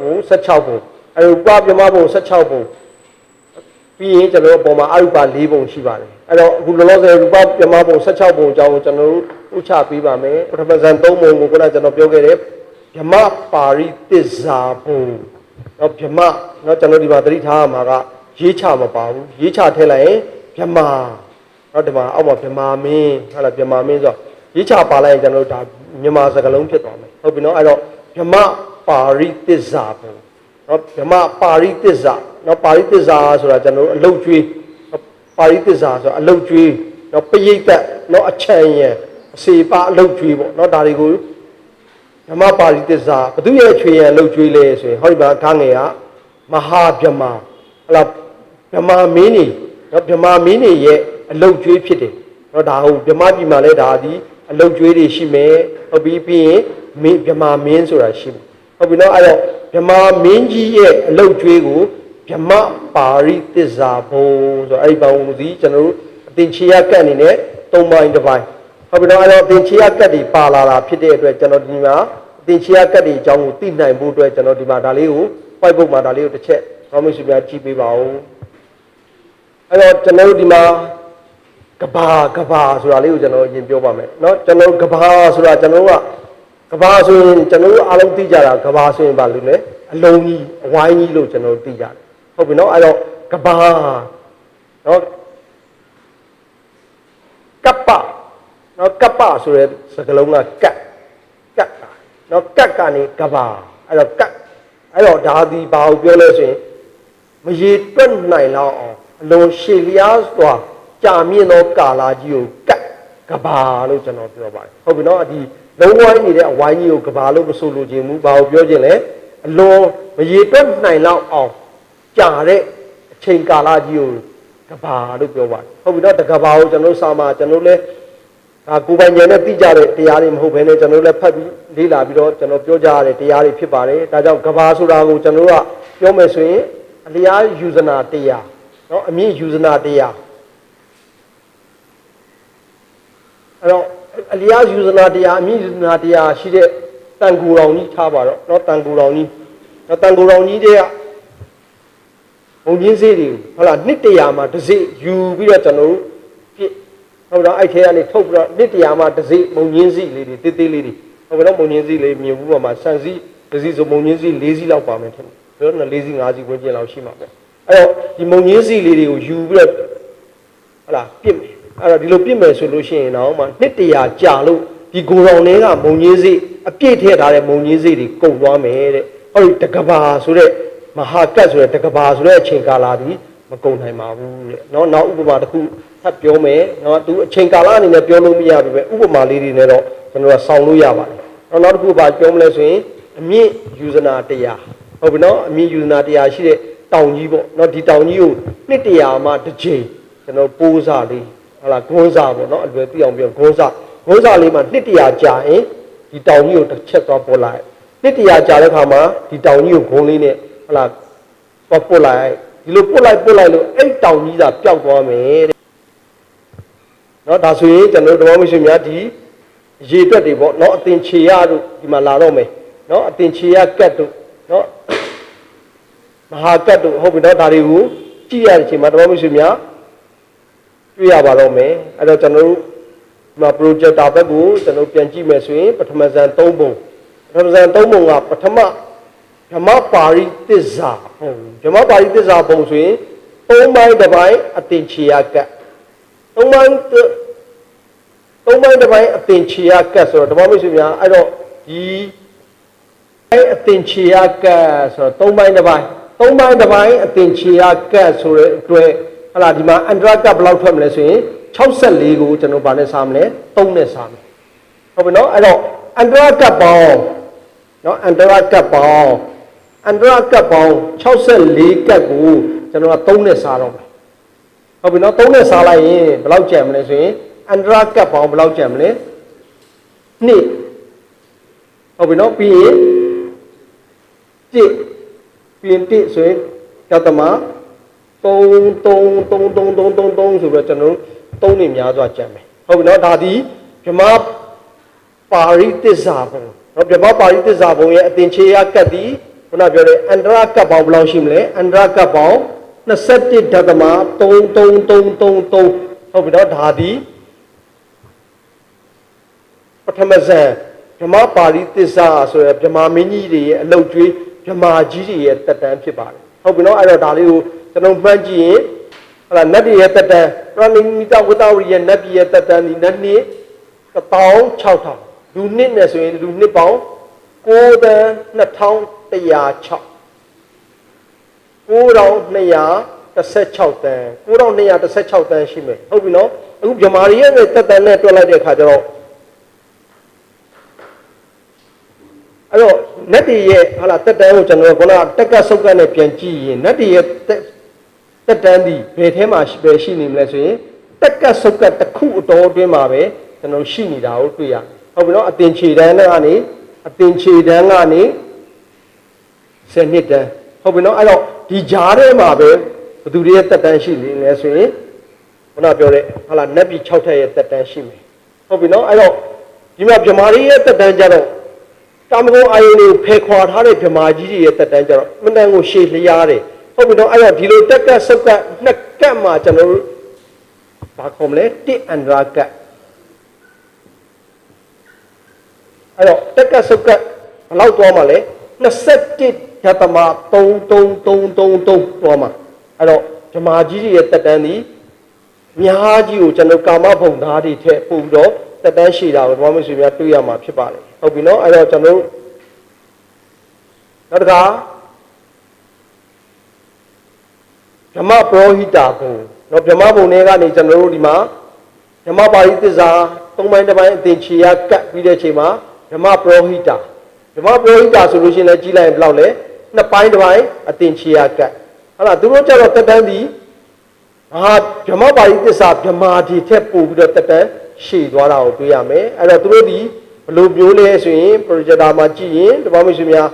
B: ဘုံ16ဘုံအဲရူပဗြဟ္မဘုံ16ဘုံပြီးရင်ကျွန်တော်အပေါ်မှာအရူပ4ဘုံရှိပါတယ်အဲ့တော့အခုလောလောဆယ်ရူပဗြဟ္မဘုံ16ဘုံအကြောင်းကိုကျွန်တော်တို့ဥချပေးပါမယ်ပထမဇန်3ဘုံကိုခုနကျွန်တော်ပြောခဲ့တယ်ဗြဟ္မပါရိသစ္စာဘုံတော့ဗြဟ္မเนาะကျွန်တော်ဒီမှာသတိထားရမှာကရေးချမပါဘူးရေးချထည့်လိုက်ရင်ဗြဟ္မเนาะဒီမှာအောက်မှာဗြဟ္မမင်းဟုတ်လားဗြဟ္မမင်းဆိုရေးချပါလိုက်ရင်ကျွန်တော်တို့ဒါမြန်မာစကားလုံးဖြစ်သွားမယ်ဟုတ်ပြီနော်အဲ့တော့ဗြဟ္မပါရိသစ္စာဘုံနော်ဗြဟ္မပါရိသစ္စာနော်ပါရိသစ္စာဆိုတာကျွန်တော်တို့အလုတ်ကျွေးပါရိသစ္စာဆိုတာအလုတ်ကျွေးနော်ပရိသတ်နော်အချမ်းရံအစေပါအလုတ်ကျွေးပေါ့နော်ဒါတွေကိုဗြဟ္မပါရိသစ္စာဘသူရဲ့ချွေရံအလုတ်ကျွေးလဲဆိုရင်ဟောဒီမှာခါငယ်ကမဟာဗြဟ္မဟလာဗြဟ္မမင်းကြီးနော်ဗြဟ္မမင်းကြီးရဲ့အလုတ်ကျွေးဖြစ်တယ်နော်ဒါဟုတ်ဗြဟ္မပြည်မှာလဲဒါဒီအလုတ်ကျွေးတွေရှိမယ်ဟုတ်ပြီပြီးရင်မင်းဗြဟ္မာမင်းဆိုတာရှိမယ်ဟုတ်ပြီနော်အဲ့တော့ဗြဟ္မာမင်းကြီးရဲ့အလုတ်ကျွေးကိုဗြဟ္မပါရိသစ္စာဘုံဆိုအဲ့ဒီဘုံဒီကျွန်တော်တို့အသင်္ချေယကတ်အနေနဲ့၃ပိုင်းတစ်ပိုင်းဟုတ်ပြီနော်အဲ့တော့အသင်္ချေယကတ်တွေပါလာတာဖြစ်တဲ့အတွက်ကျွန်တော်ဒီမှာအသင်္ချေယကတ်တွေအကြောင်းကိုသိနိုင်ဖို့အတွက်ကျွန်တော်ဒီမှာဒါလေးကို white book မှာဒါလေးကိုတစ်ချက်ဘာမှမရှိပြန်ကြည့်ပေးပါဦးအဲ့တော့ကျွန်တော်တို့ဒီမှာကဘာဆိုတာလေးကိုကျွန်တော်ရင်ပြောပါမယ်เนาะကျွန်တော်ကဘာဆိုတာကျွန်တော်ကကဘာဆိုရင်ကျွန်တော်အားလုံးသိကြတာကဘာဆိုရင်ဘာလို့လဲအလုံးကြီးအဝိုင်းကြီးလို့ကျွန်တော်သိကြတယ်ဟုတ်ပြီเนาะအဲ့တော့ကဘာเนาะကပ္ပเนาะကပ္ပဆိုတဲ့စကားလုံးကကတ်เนาะကတ်ကနေကဘာအဲ့တော့ကတ်အဲ့တော့ဒါဒီဘာကိုပြောလဲဆိုရင်မရေတွက်နိုင်လောက်အောင်အလုံးရှည်လျားစွာကြာမြင့်သောကာလာကြီးကိုကဘာလို့ကျွန်တော်ပြောပါတယ်ဟုတ်ပြီနော်ဒီလုံးဝိုင်းနေတဲ့အဝိုင်းကြီးကိုကဘာလို့မဆိုလိုချင်ဘူးဘာကိုပြောချင်လဲအလွန်မရေတွက်နိုင်လောက်အောင်ကြာတဲ့အချိန်ကာလကြီးကိုကဘာလို့ပြောပါတယ်ဟုတ်ပြီနော်တကဘာကိုကျွန်တော်စာမှာကျွန်တော်လည်းဒါကိုယ်ပိုင်ဉာဏ်နဲ့သိကြတဲ့တရားတွေမဟုတ်ဘဲနဲ့ကျွန်တော်လည်းဖတ်ပြီးလေ့လာပြီးတော့ကျွန်တော်ပြောကြရတဲ့တရားတွေဖြစ်ပါတယ်ဒါကြောင့်ကဘာဆိုတာကိုကျွန်တော်ကပြောမယ်ဆိုရင်အလျားယူဇနာတရားနော်အမြင့်ယူဇနာတရားအဲ့တော့အလျားယူဇနာတရားအမြင့်ယူဇနာတရားရှိတဲ့တန်ကူတော်ကြီးထားပါတော့เนาะတန်ကူတော်ကြီးတန်ကူတော်ကြီးတဲ့ဘုံချင်းစေးတွေဟုတ်လားနှစ်တရာမှာတစ်စိယူပြီးတော့ကျွန်တော်တို့ပြ ဟုတ်တော့အဲ့ထဲကနေထုတ်ပြီးတော့နှစ်တရားမှတစ်စိမုံညင်းစီလေးတွေတိတိလေးတွေဟုတ်တော့မုံညင်းစီလေးမြင်ဘူးပေါ်မှာဆန်စီတစ်စီဆိုမုံညင်းစီ၄စီလောက်ပါမယ်ထင်တယ်ပြောတော့၄စီ၅စီဝန်းကျင်လောက်ရှိမှာပေါ့အဲ့တော့ဒီမုံညင်းစီလေးတွေကိုယူပြီးတော့ဟုတ်လားပြစ်မယ်အဲ့တော့ဒီလိုပြစ်မယ်ဆိုလို့ရှိရင်တော့မှနှစ်တရားကြာလို့ဒီကိုယ်တော်တွေကမုံညင်းစီအပြည့်ထည့်ထားတဲ့မုံညင်းစီတွေကုန်သွားမယ်တဲ့အဲ့ဒီတကဘာဆိုတဲ့မဟာကတ်ဆိုတဲ့တကဘာဆိုတဲ့အချိန်ကာလဒီမကုန်နိုင်ပါဘူးတဲ့เนาะနောက်ဥပမာတစ်ခုထပ်ပြောမယ်เนาะသူအချိန်ကာလအနေနဲ့ပြောလို့မရဘူးပဲဥပမာလေးတွေနဲ့တော့ကျွန်တော်ကဆောင်းလို့ရပါတယ်နောက်တစ်ခုပါပြောမလဲဆိုရင်အမြင့်ယူဇနာတရားဟုတ်ပြီเนาะအမြင့်ယူဇနာတရားရှိတဲ့တောင်ကြီးပေါ့เนาะဒီတောင်ကြီးကိုနှစ်တရားမှတစ်ချိန်ကျွန်တော်ပိုးစားလေးဟုတ်လားဂုံးစားပေါ့เนาะအလွယ်ပြအောင်ပြောဂုံးစားလေးမှနှစ်တရားကြာရင်ဒီတောင်ကြီးကိုတစ်ချက်သွားပေါ်လိုက်နှစ်တရားကြာတဲ့ခါမှာဒီတောင်ကြီးကိုဂုံးလေးနဲ့ဟုတ်လားသွားပို့လိုက်ဒီလိုပို့လိုက်လို့အဲ့တောင်ကြီးသာပျောက်သွားမယ်တဲ့เนาะဒါဆိုရင်ကျွန်တော်တို့ဓမ္မမရှိများဒီရေတွက်တွေပေါ့เนาะအတင်ချေရတို့ဒီမှာလာတော့မယ်เนาะအတင်ချေရကတ်တို့เนาะမဟာကတ်တို့ဟုတ်ပြီเนาะဒါတွေကိုကြည့်ရတဲ့အချိန်မှာဓမ္မမရှိများတွေ့ရပါတော့မယ်အဲ့တော့ကျွန်တော်တို့ဒီမှာ projector ဘက်ကိုကျွန်တော်ပြန်ကြည့်မယ်ဆိုရင်ပထမဇန်3ပုံပထမဇန်3ပုံကပထမဓမ္မပါရိသစ္စာဟုတ်ဓမ္မပါရိသစ္စာပုံဆိုရင်3ပိုင်းတစ်ပိုင်းအတင်ချေရကတ်3ပိုင်းတစ်ပိုင်းအတင်ချေရကတ်ဆိုတော့ဓမ္မမရှိများအဲ့တော့ဒီအဲ့အတင်ချေရကတ်ဆိုတော့3ပိုင်းတစ်ပိုင်းအတင်ချေရကတ်ဆိုတဲ့အတွက်ဟလာဒီမှာအန္တရာကတ်ဘယ်လောက်ထွက်မလဲဆိုရင်64ကိုကျွန်တော်ဗာနဲ့စားမလဲ3နဲ့စားမယ်ဟုတ်ပြီနော်အဲ့တော့အန္တရာကတ်ပေါင်းနော်အန္တရာကတ်ပေါင်း64ကတ်ကိုကျွန်တော်က3နဲ့စားတော့မယ်ဟုတ်ပြီနော်3နဲ့စားလိုက်ရင်ဘယ်လောက်ကျန်မလဲဆိုရင်အန္တရာကတ်ပေါင်းဘယ်လောက်ကျန်မလဲ2ဟုတ်ပြီနော်ပြီးရင်1ဆိုရင်ကတ္တမ3ဆိုတော့ကျွန်တော်တို့3နေများစွာကျန်မယ်ဟုတ်ပြီနော်ဒါဒီဗြဟ္မပါရိသစ္စာဘုံနော်ဗြဟ္မပါရိသစ္စာဘုံရဲ့အတင်ချေရကတ်ဒီခုနပြောတဲ့အန္တရာကတ်ပေါင်းဘယ်လောက်ရှိမလဲအန္တရာကတ်ပေါင်း21.33ဟုတ်ပြီနော်ဒါဒီပထမဇန်ဗြဟ္မပါရိသစ္စာဆိုရယ်ဗြဟ္မာမင်းကြီးတွေရဲ့အလုတ်ကျွေးဗြဟ္မာကြီးတွေရဲ့တက်တန်းဖြစ်ပါတယ်ဟုတ်ပြီနော်အဲ့တော့ဒါလေးကိုကျွန်တော်မှတ်ကြည့်ရင်ဟလာနတ်တွေရဲ့တက်တန်းပရဏိမိတဝတ္တဝရိရဲ့နတ်ပြည်ရဲ့တက်တန်းဒီနတ်နှစ်16000လူနှစ်နဲ့ဆိုရင်လူနှစ်ပေါင်း9,2106 9,216 တန်း9,216 တန်းရှိမယ်ဟုတ်ပြီနော်အခုဗြဟ္မာတွေရဲ့တက်တန်းနဲ့တွက်လိုက်တဲ့အခါကျတော့အဲ့တော့နတ်တွေရဲ့ဟာလာတက်တန်းကိုကျွန်တော်ကတက်ကဆုတ်ကနဲ့ပြန်ကြည့်ရင်နတ်တွေရဲ့တက်တန်းဒီဘယ်ထဲမှာပဲရှိနေမလဲဆိုရင်တက်ကဆုတ်ကတစ်ခုအတော်အတွင်းမှာပဲကျွန်တော်ရှိနေတာကိုတွေ့ရဟုတ်ပြီနော်အတင်ချေတန်းကနေ10နှစ်တန်းဟုတ်ပြီနော်အဲ့တော့ဒီကြားထဲမှာပဲဘသူတွေရဲ့တက်တန်းရှိနေလဲဆိုရင်ခုနပြောတဲ့ဟာလာနတ်ပြည်6ထက်ရဲ့တက်တန်းရှိမယ်ဟုတ်ပြီနော်အဲ့တော့ဒီမှာဗြဟ္မာတွေရဲ့တက်တန်းကြတော့ကာမဂုဏ်အာယုန်ကိုဖယ်ခွာထားတဲ့ဗြဟ္မာကြီးတွေရဲ့တက်တန်းကြတော့မတန်ကိုရှေ့လျားတယ်ဟုတ်ပြီနော်အဲ့တော့ဒီလိုတက်ကဆုတ်ကနှစ်ကတ်မှာကျွန်တော်တို့ဘာခေါ်မလဲတစ်အန္တရာကတ်အဲ့တော့တက်ကဆုတ်ကဘယ်လောက်သွားမှာလဲ21.3333သွားမှာအဲ့တော့ဗြဟ္မာကြီးတွေရဲ့တက်တန်းဒီများကြီးကိုကျွန်တော်ကာမဘုံသားတွေထည့်ပို့ပြီးတော့တက်တန်းရှိတာကိုဘာမှမဆိုများတွေ့ရမှာဖြစ်ပါလေဟုတ်ပြီနော်အဲ့တော့ကျွန်တော်တို့နောက်တစ်ခါဗြဟ္မပရောဟိတာဘုံနော်ဗြဟ္မဘုံတွေကနေကျွန်တော်တို့ဒီမှာဗြဟ္မပါရိသစ္စာ3ပိုင်းတစ်ပိုင်းအသင်ချေရကတ်ပြီးတဲ့အချိန်မှာဗြဟ္မပရောဟိတာဆိုလို့ရှိရင်လည်းကြီးလိုက်ရင်ဘယ်လောက်လဲ2ပိုင်းတစ်ပိုင်းအသင်ချေရကတ်ဟုတ်လားသူတို့ကျတော့တက်တန်းဒီဗြဟ္မပါရိသစ္စာဗြဟ္မာဒီထက်ပို့ပြီးတော့တက်တန်းရှည်သွားတာကိုတွေ့ရမယ်အဲ့တော့သူတို့ဒီဘယ်လိုမျိုးလဲဆိုရင် projector မှာကြည့်ရင်ဒီမှာမရှိများ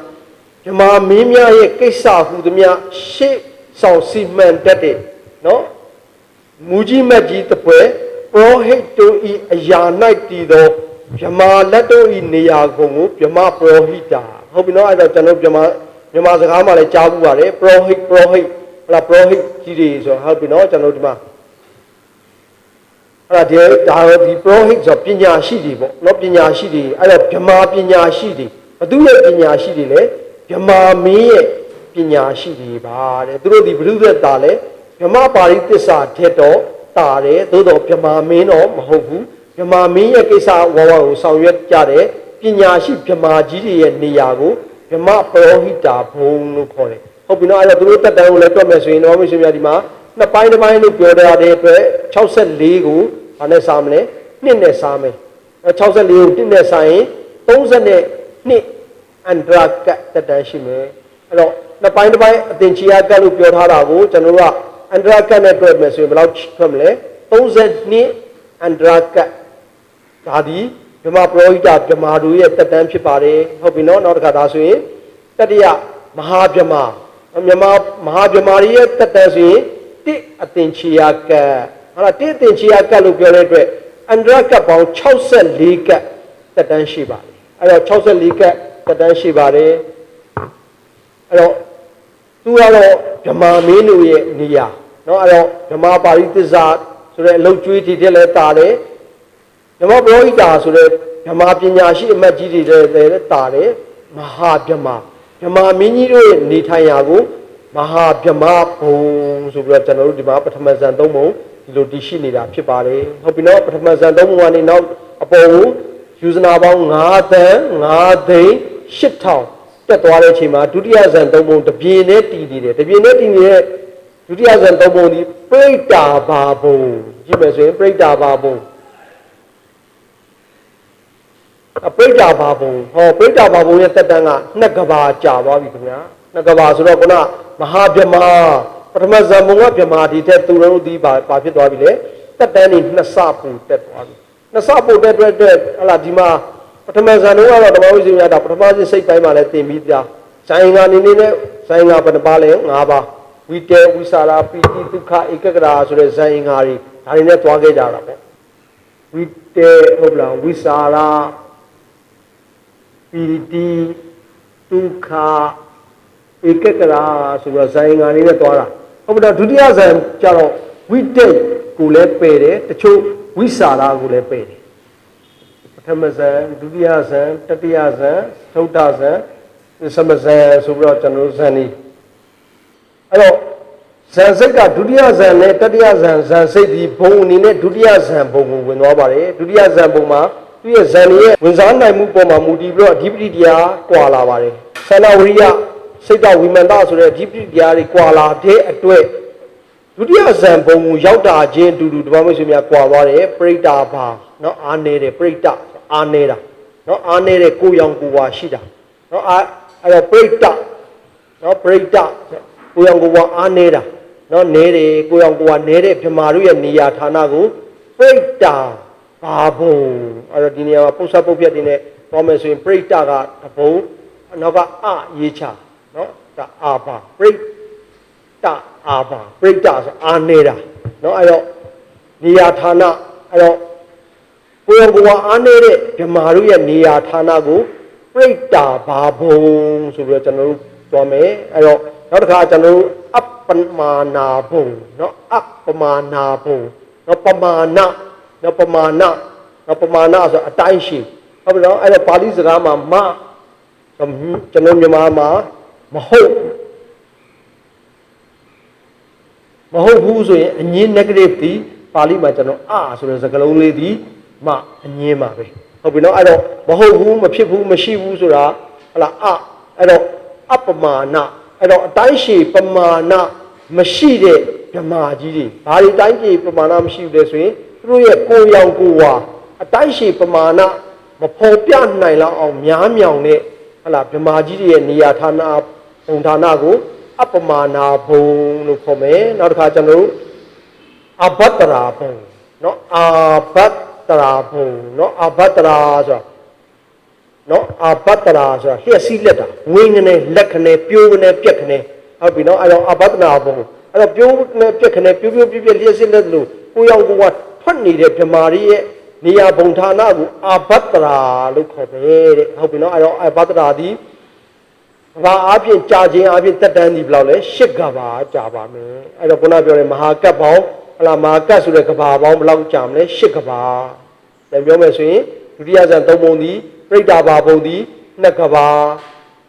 B: ဗြဟ္မာမင်းများရဲ့ကိစ္စဟူသည်များရှေ့ဆောင်စီမံတတ်တဲ့နော်မူကြီးမတ်ကြီးတပွဲပရောဟိတ်တို့ဤအရာ၌တည်သောဗြဟ္မာလက်တို့ဤနေရာကုန်ကိုဗြဟ္မာပရောဟိတာဟုတ်ပြီနော်အဲ့တော့ကျွန်တော်ဗြဟ္မာစကားမှာလည်းကြားဘူးပါတယ်ပရောဟိတ်ဟလာပရောဟိတ်ကြီးတွေဆိုဟုတ်ပြီနော်ကျွန်တော်ဒီမှာ အဲ့ဒါဒီ pro-hit ဆိုပညာရှိတွေပေါ့နော်ပညာရှိတွေအဲ့တော့ဗမာပညာရှိတွေဘသူရဲ့ပညာရှိတွေလဲဗမာမင်းရဲ့ပညာရှိတွေပါတဲ့သူတို့ဒီဘုရုသက်တာလဲဗမာပါဠိသစ္စာထက်တော့တာတယ်သို့တော့ဗမာမင်းတော့မဟုတ်ဘူးဗမာမင်းရဲ့ကိစ္စဝဝကိုဆောင်ရွက်ကြတဲ့ပညာရှိဗမာကြီးတွေရဲ့နေရာကိုဗမာပရောဟိတာဘုံလို့ခေါ်တယ်ဟုတ်ပြီနော်အဲ့တော့သူတို့တက်တန်းကိုလည်းတွက်မယ်ဆိုရင်တော့မရှိမြတ်ဒီမှာနှစ်ပိုင်းတစ်ပိုင်းလို့ပြောထားတဲ့အတွက်64ကိုဘာနဲ့စားမလဲ2နဲ့စားမယ်64ကို1နဲ့စားရင်32အန္တရာကတက်တန်းရှိမယ်အဲ့တော့နှစ်ပိုင်းတစ်ပိုင်းအသင်ချီယာကတ်လို့ပြောထားတာကိုကျွန်တော်တို့ကအန္တရာကတ်နဲ့တွက်မယ်ဆိုရင်ဘယ်လောက်ထွက်မလဲ32အန္တရာကတ်ဒါဒီဗမာပရောဟိတဗမာတို့ရဲ့တက်တန်းဖြစ်ပါတယ်ဟုတ်ပြီနော်နောက်တစ်ခါဒါဆိုရင်တတိယမဟာဗမာမြန်မာမဟာဗမာရဲ့တက်တန်းဆိုရင်တိအသင်ချီယာကတ်ဟုတ်လားတိအသင်ချီယာကတ်လို့ပြောတဲ့အတွက်အန္တရာကတ်ပေါင်း64ကတ်တက်တန်းရှိပါတယ်အဲ့တော့64ကတ်တက်တန်းရှိပါတယ်အဲ့တော့သူကတော့ဗမာမင်းတို့ရဲ့နေရာเนาะအဲ့တော့ဗမာပါဠိသစ္စာဆိုတဲ့အလုပ်ကျွေးတွေတက်လဲတာတယ်ဗမာပရောဟိတာဆိုတဲ့ဗမာပညာရှိအမတ်ကြီးတွေလည်းတာတယ်မဟာဗမာဗမာမင်းကြီးတို့ရဲ့နေထိုင်ရာကိုမဟာဗမာဘုံဆိုပြီးတော့ကျွန်တော်တို့ဒီမှာပထမဇန်3ပုံဒီလိုတည်ရှိနေတာဖြစ်ပါတယ်ဟုတ်ပြီနော်ပထမဇန်3ပုံကနေနောက်အပေါ်ကိုယူဇနာပေါင်း9သန်း9သိန်း8000တက်သွားတဲ့အချိန်မှာဒုတိယဇန်3ပုံတပြင်းနဲ့တည်နေတယ်တပြင်းနဲ့တည်နေတဲ့ဒုတိယဇန်3ပုံဒီပရိတ္တာဘာဘုံကြည့်မယ်ဆိုရင်ပရိတ္တာဘာဘုံပရိတ္တာဘာဘုံဟောပရိတ္တာဘာဘုံရဲ့တက်တန်းက2ကဘာကြာသွားပြီခင်ဗျာ2ကဘာဆိုတော့ခုနမဟာဗမာပထမဇန်ဘုံကဗမာဒီတဲ့သူတို့ဒီဘာဖြစ်သွားပြီလဲတက်တန်းနေ2ဆပူတက်သွားပြီ2ဆပူတက်ဟလာဒီမှာပထမဇန်တော့ကတော့ဓမ္မဝိဇ္ဇာတာပထမစိတ်တိုင်းမှာလည်းသင်ပြီးသားဇိုင်းငါနေနဲ့ဇိုင်းငါဘယ်နှပါလဲ5ပါဝိတေဝိစာရာပိတိဒုက္ခဧကဂရာဆိုတဲ့ဇိုင်းငါတွေဒါတွေနဲ့တွားခဲ့ကြတာပေါ့ဝိတေဟုတ်လားဝိစာရာပိတိဒုက္ခဧကဂရာဆိုတော့ဇိုင်းငါတွေနဲ့တွားတာဟုတ်ပါတော့ဒုတိယဇန်ကျတော့ဝိတေကိုလည်းပယ်တယ်တချို့ဝိစာရာကိုလည်းပယ်တယ်ပထမဇန်ဒုတိယဇန်တတိယဇန်သုတ္တဇန်သမဇန်ဆိုပြီးတော့ကျွန်တော်ဇန်នេះအဲ့တော့ဇန်စိတ်ကဒုတိယဇန်နဲ့တတိယဇန်ဇန်စိတ်ဒီဘုံအနေနဲ့ဒုတိယဇန်ဘုံကိုဝင်သွားပါတယ်ဒုတိယဇန်ဘုံမှာသူရဲ့ဇန်ရဲ့ဝင်စားနိုင်မှုပေါ်မှာမူတည်ပြီးတော့အဓိပတိတရားကွာလာပါတယ်သန္တာဝရိယစိတ်တဝိမန္တဆိုတဲ့အဓိပတိတရားတွေကွာလာတဲ့အတွက်ဒုတိယဇန်ဘုံကိုရောက်တာချင်းအတူတူဓမ္မမိတ်ဆွေများကွာသွားတယ်ပရိတ္တာဘာเนาะအားနေတယ်ပရိတ္တအားနေတာเนาะအားနေတဲ့ကိုယ်ရောင်ကိုယ်ဝါရှိတာเนาะအဲ့တော့ပရိတ္တเนาะပရိတ္တကိုယ်ရောင်ကိုယ်ဝါအားနေတာเนาะနေတယ်ကိုယ်ရောင်ကိုယ်ဝါနေတဲ့ဗမာတို့ရဲ့နေရာဌာနကိုပရိတ္တဘာဘုံအဲ့တော့ဒီနေရာမှာပု္ပ္ပပုပ္ပယတ်တွေနဲ့ပေါ်မယ်ဆိုရင်ပရိတ္တကတဘုံနောက်ကရေးချเนาะဒါအာဘာပရိတ္တအာဘာပရိတ္တဆိုအားနေတာเนาะအဲ့တော့နေရာဌာနအဲ့တော့ကိုယ်ကအားနေတဲ့ဗမာတို့ရဲ့နေရာဌာနကိုပရိတ္တာဘာဘုံဆိုပြီးတော့ကျွန်တော်တို့သွားမယ်အဲ့တော့နောက်တစ်ခါကျွန်တော်တို့အပ္ပမာနာဘုံเนาะအပ္ပမာနာဘုံเนาะပမာဏเนาะပမာဏเนาะပမာဏဆိုအတိုင်းရှိဟုတ်ပြီနော်အဲ့တော့ပါဠိစကားမှာကျွန်တော်မြန်မာမှာမဟုတ်ဘူးဆိုရင်အငင်း negative ဒီပါဠိမှာကျွန်တော်ဆိုတဲ့စကားလုံးလေးဒီအငင်းပါပဲဟုတ်ပြီနော်အဲ့တော့မဟုတ်ဘူးမဖြစ်ဘူးမရှိဘူးဆိုတာဟလာအဲ့တော့အပ္ပမာဏအဲ့တော့အတိုင်းရှိပမာဏမရှိတဲ့ဓမ္မကြီးတွေဘာတွေတိုင်းရှိပမာဏမရှိဘူးလဲဆိုရင်သူတို့ရဲ့ကိုယ်ရောင်ကိုယ်ဝါအတိုင်းရှိပမာဏမဖော်ပြနိုင်လောက်အောင်များမြောင်တဲ့ဟလာဓမ္မကြီးတွေရဲ့နေရာဌာနဘုံဌာနကိုအပ္ပမာဏဘုံလို့ခေါ်မယ်နောက်တစ်ခါကျွန်တော်တို့အဘတ္တရာဘုံเนาะအာဘတ္တရာဘုံเนาะအဘတ္တရာဆိုတာเนาะအဘတ္တရာဆိုတာလျှက်စီးလက်တာဝင်းကနေလက်ခနဲ့ပြိုးကနေပြက်ခနဲ့ဟုတ်ပြီเนาะအဲ့တော့အဘတ္တရာဘုံအဲ့တော့ပြိုးနဲ့ပြက်ခနဲ့ပြိုးလျှက်စီးလက်လို့ကိုရောက်ကိုကထွက်နေတဲ့ဗမာရီရဲ့နေရာဘုံဌာနကိုအဘတ္တရာလို့ခေါ်တယ်တဲ့ဟုတ်ပြီเนาะအဲ့တော့အဘတ္တရာဒီဘာအပြင်ကြာခြင်းအပြင်တက်တန်းဒီဘယ်လောက်လဲ၈ကဘာကြာပါမယ်အဲ့တော့ခုနပြောတဲ့မဟာကပ်ပေါင်း là mà cắt xuống cái bà bóng lâu chạm đấy shit cái bà để biểu mày suy đi ra dàn tông môn đi prita bà bông đi nè cái bà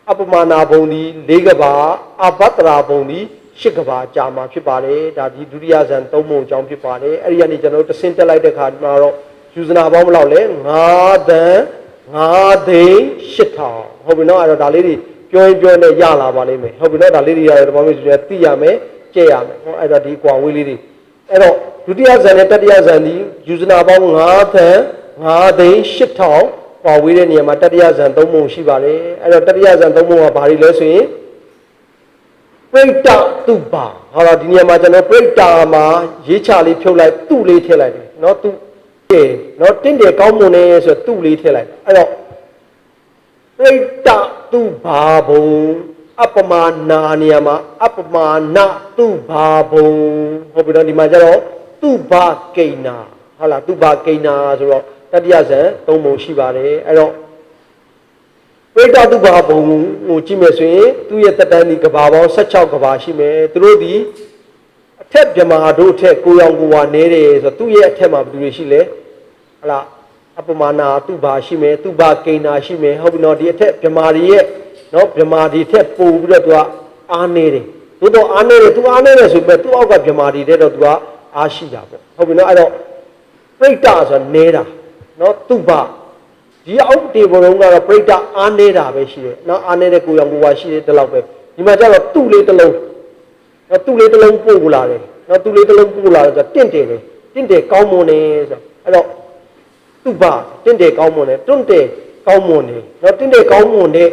B: apamana bông đi lấy cái bà abatra bông đi shit cái bà chạm mà phía bà đấy đã đi ra dàn tông môn trong phía bà đấy ấy anh cho nó sinh ra lại được hạt mà rồi Yuzna bóng lâu lấy ngã đế shit thảo hôm nay nó đã lấy điပြောနေရလာပါလိမ့်မယ်ဟုတ်ပြီနော်ဒါလေးတွေရတယ်ဘာလို့ဆိုရင်သိရမယ်ကြည့်ရမယ်ဟောအဲ့ဒါဒီကွာဝေးလေးတွေအဲ့တော့ဒုတိယဇန်နဲ့တတိယဇန်ဒီယူဇနာပေါင်း9သန်း9သိန်း8000ကွာဝေးတဲ့နေရာမှာတတိယဇန်3ပုံရှိပါတယ်အဲ့တော့တတိယဇန်3ပုံကဘာတွေလဲဆိုရင်ပရိတ္တတုပါဟောတော့ဒီနေရာမှာကျွန်တော်ပရိတ္တမှာရေးချလေးဖြုတ်လိုက်သူ့လေးထည့်လိုက်တယ်နော်သူ့နော်တင့်တယ်ကောင်းမွန်နေဆိုသူ့လေးထည့်လိုက်အဲ့တော့ပရိတ္တတုဘာဘုံအပမာနာနေရာမှာအပမာနတုဘာဘုံဟုတ်ပြီတော့ဒီမှာကျတော့တုဘာကိဏဟုတ်လားတုဘာကိဏဆိုတော့တတိယဇန်3ပုံရှိပါတယ်အဲ့တော့ပရိတ္တတုဘာဘုံကိုကြည့်မယ်ဆိုရင်သူ့ရဲ့တက်တန်းဒီကဘာပေါင်း16ကဘာရှိမယ်သူတို့ဒီအထက်မြမာတို့အထက်ကိုရောင်ကိုဝါနေတယ်ဆိုတော့သူ့ရဲ့အထက်မှာဘယ်သူတွေရှိလဲဟုတ်လားအပမာနာတုဘာရှိမယ်တုဘာကိဏရှိမယ်ဟုတ်ပြီနော်ဒီအထက်မြမာတွေရဲ့နော်မြမာဒီထက်ပို့ပြီးတော့သူကအားနေတယ်သို့တော့အားနေတယ်သူအားနေတယ်ဆိုပေမဲ့သူ့အောက်ကမြမာဒီတဲ့တော့သူကအားရှိတာပေါ့ဟုတ်ပြီနော်အဲ့တော့ပရိတ္တဆိုနေတာနော်သူဘာဒီအောက်တေဘုံကတော့ပရိတ္တအားနေတာပဲရှိတယ်နော်အားနေတဲ့ကိုယ်ရောင်ကိုယ်ဝါရှိတယ်ဒီလောက်ပဲဒီမှာကျတော့သူ့လေးတစ်လုံးနော်သူ့လေးတစ်လုံးပို့လာတယ်နော်သူ့လေးတစ်လုံးပို့လာတယ်ဆိုတင့်တယ်တင့်တယ်ကောင်းမွန်နေဆိုအဲ့တော့သူဘာတင့်တယ်ကောင်းမွန်နေတွန့်တယ်ကောင်းမွန်နေနော်တင့်တယ်ကောင်းမွန်တဲ့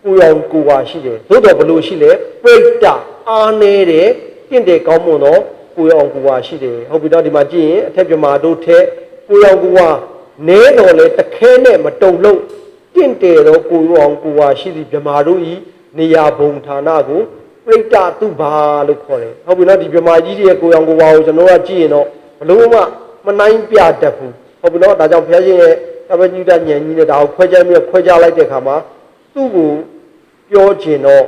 B: ကိုရောင်ကိုဝါရှိတယ်သို့တော်ဘလို့ရှိလဲပရိတ္တအားနေတဲ့တင့်တယ်ကောင်းမွန်တော့ကိုရောင်ကိုဝါရှိတယ်ဟုတ်ပြီတော့ဒီမှာကြည့်ရင်အထက်ပြမာတို့ထက်ကိုရောင်ကိုဝါနဲတော်လဲတခဲနဲ့မတုံလို့တင့်တယ်တော့ကိုရောင်ကိုဝါရှိသည့်ပြမာတို့ဤနေရာဘုံဌာနကိုပရိတ္တတုဘာလို့ခေါ်တယ်ဟုတ်ပြီနော်ဒီပြမာကြီးရဲ့ကိုရောင်ကိုဝါကိုကျွန်တော်ကကြည့်ရင်တော့ဘလို့မနိုင်ပြတတ်ဘူးဟုတ်ပြီနော်ဒါကြောင့်ဘုရားရှင်ရဲ့သဗ္ဗညုတဉာဏ်ကြီးနဲ့ဒါကိုခွဲခြားလိုက်တဲ့အခါမှာသူ့ကိုပြောချင်တော့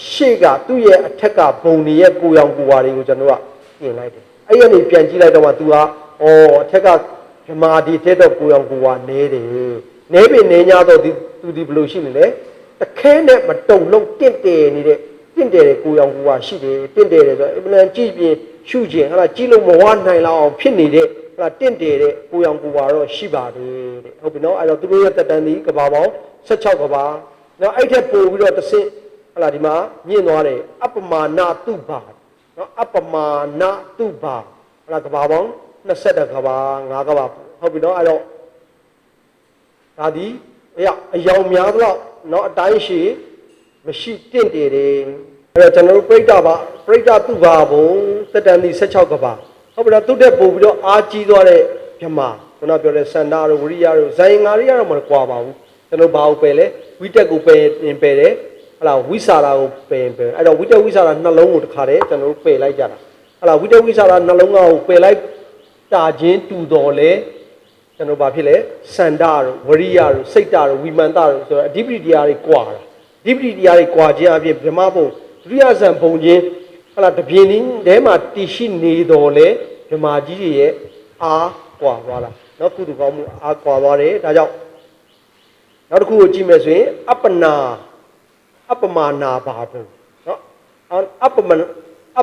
B: ရှေ့ကသူ့ရဲ့အထက်ကဘုံတွေရဲ့ကိုရောင်ကိုဝါတွေကိုကျွန်တော်ကပြင်လိုက်တယ်အဲ့ရနေပြန်ကြည့်လိုက်တော့မှ तू ကအထက်ကဓမ္မာဒီထက်တော့ကိုရောင်ကိုဝါနဲတယ်နဲပြီနဲ냐တော့ तू ဒီဘယ်လိုရှိနေလဲတခဲနဲ့မတုံလုံးတင့်တယ်နေတဲ့တင့်တယ်တဲ့ကိုရောင်ကိုဝါရှိတယ်တင့်တယ်တယ်ဆိုတော့အမှန်ကြည့်ပြင်ရှုခြင်းဟာကြည့်လို့မဝနိုင်လောက်အောင်ဖြစ်နေတဲ့ဟာတင့်တယ်တဲ့ကိုရောင်ကိုဝါတော့ရှိပါတယ်တဲ့ဟုတ်ပြီနော်အဲ့တော့သူတို့ရဲ့တက်တန်းဒီကဘာပေါင်း16ကဘာနော်အဲ့ထက်ပို့ပြီးတော့တစ်ဆင့်ဟလာဒီမှာမြင့်သွားတယ်အပမာဏတုဘာနော်အပမာဏတုဘာဟလာကဘာပေါင်း20ကဘာ5ကဘာဟုတ်ပြီနော်အဲ့တော့ဒါဒီအယောင်များတော့နော်အတိုင်းရှိမရှိတင့်တယ်တယ်အဲ့တော့ကျွန်တော်တို့ပြိတ္တာတုဘာဘုံစတန်ဒီ16ကဘာဟုတ်ပြီနော်သူ့တက်ပို့ပြီးတော့အာကြီးသွားတဲ့မြမာခုနပြောတဲ့စန္ဒာတို့ဝရိယတို့ဇိုင်ငါရိယတော့မကွာပါဘူးကျွန်တော်ဘာကိုပယ်လဲဝိတက်ကိုပယ်တယ်ဟလာဝိစာရာကိုပယ်အဲ့တော့ဝိတက်ဝိစာရာနှလုံးကိုတခါတည်းကျွန်တော်တို့ပယ်လိုက်ကြတာဟလာဝိတက်ဝိစာရာနှလုံးကိုပယ်လိုက်တာချင်းတူတော်လဲကျွန်တော်ဘာဖြစ်လဲစန္ဒာတို့ဝရိယတို့စိတ်တတို့ဝိမန္တတို့ဆိုတော့အဓိပတိတရားတွေကွာတာအဓိပတိတရားတွေကွာခြင်းအပြင်ဗြဟ္မဘုံဒုတိယဇန်ဘုံချင်းဟလာတပြင်းင်းထဲမှာတည်ရှိနေတော်လဲဗြဟ္မာကြီးတွေရဲ့အားကွာသွားတာနော်ကုသကောင်းမှုအားကွာသွားတယ်ဒါကြောင့်နောက်တစ်ခုကိုကြည့်မယ်ဆိုရင်အပမာနာဘာဘုံနော်အ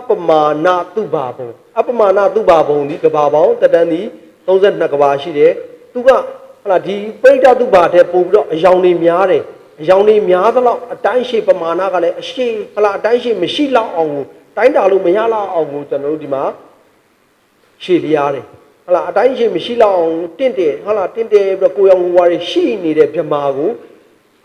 B: ပမာနာတုဘာဘုံအပမာနာတုဘာဘုံဒီကဘာပေါင်းတတန်းဒီ32ကဘာရှိတယ်သူကဟလာဒီပရိတ္တတုဘာတဲ့ပို့ပြီးတော့အယောင်တွေများတယ်အယောင်တွေများသလောက်အတိုင်းရှိပမာဏကလည်းအရှိဟလာအတိုင်းရှိမရှိလောက်အောင်ကိုတိုင်းတာလို့မရလောက်အောင်ကိုကျွန်တော်တို့ဒီမှာရှေ့လျားတယ်ဟလာအတိုင်းရှိမရှိလောက်အောင်တင့်တယ်ဟလာတင့်တယ်ပြီးတော့ကိုရောင်ကိုဝါတွေရှိနေတဲ့ဗြဟ္မာကို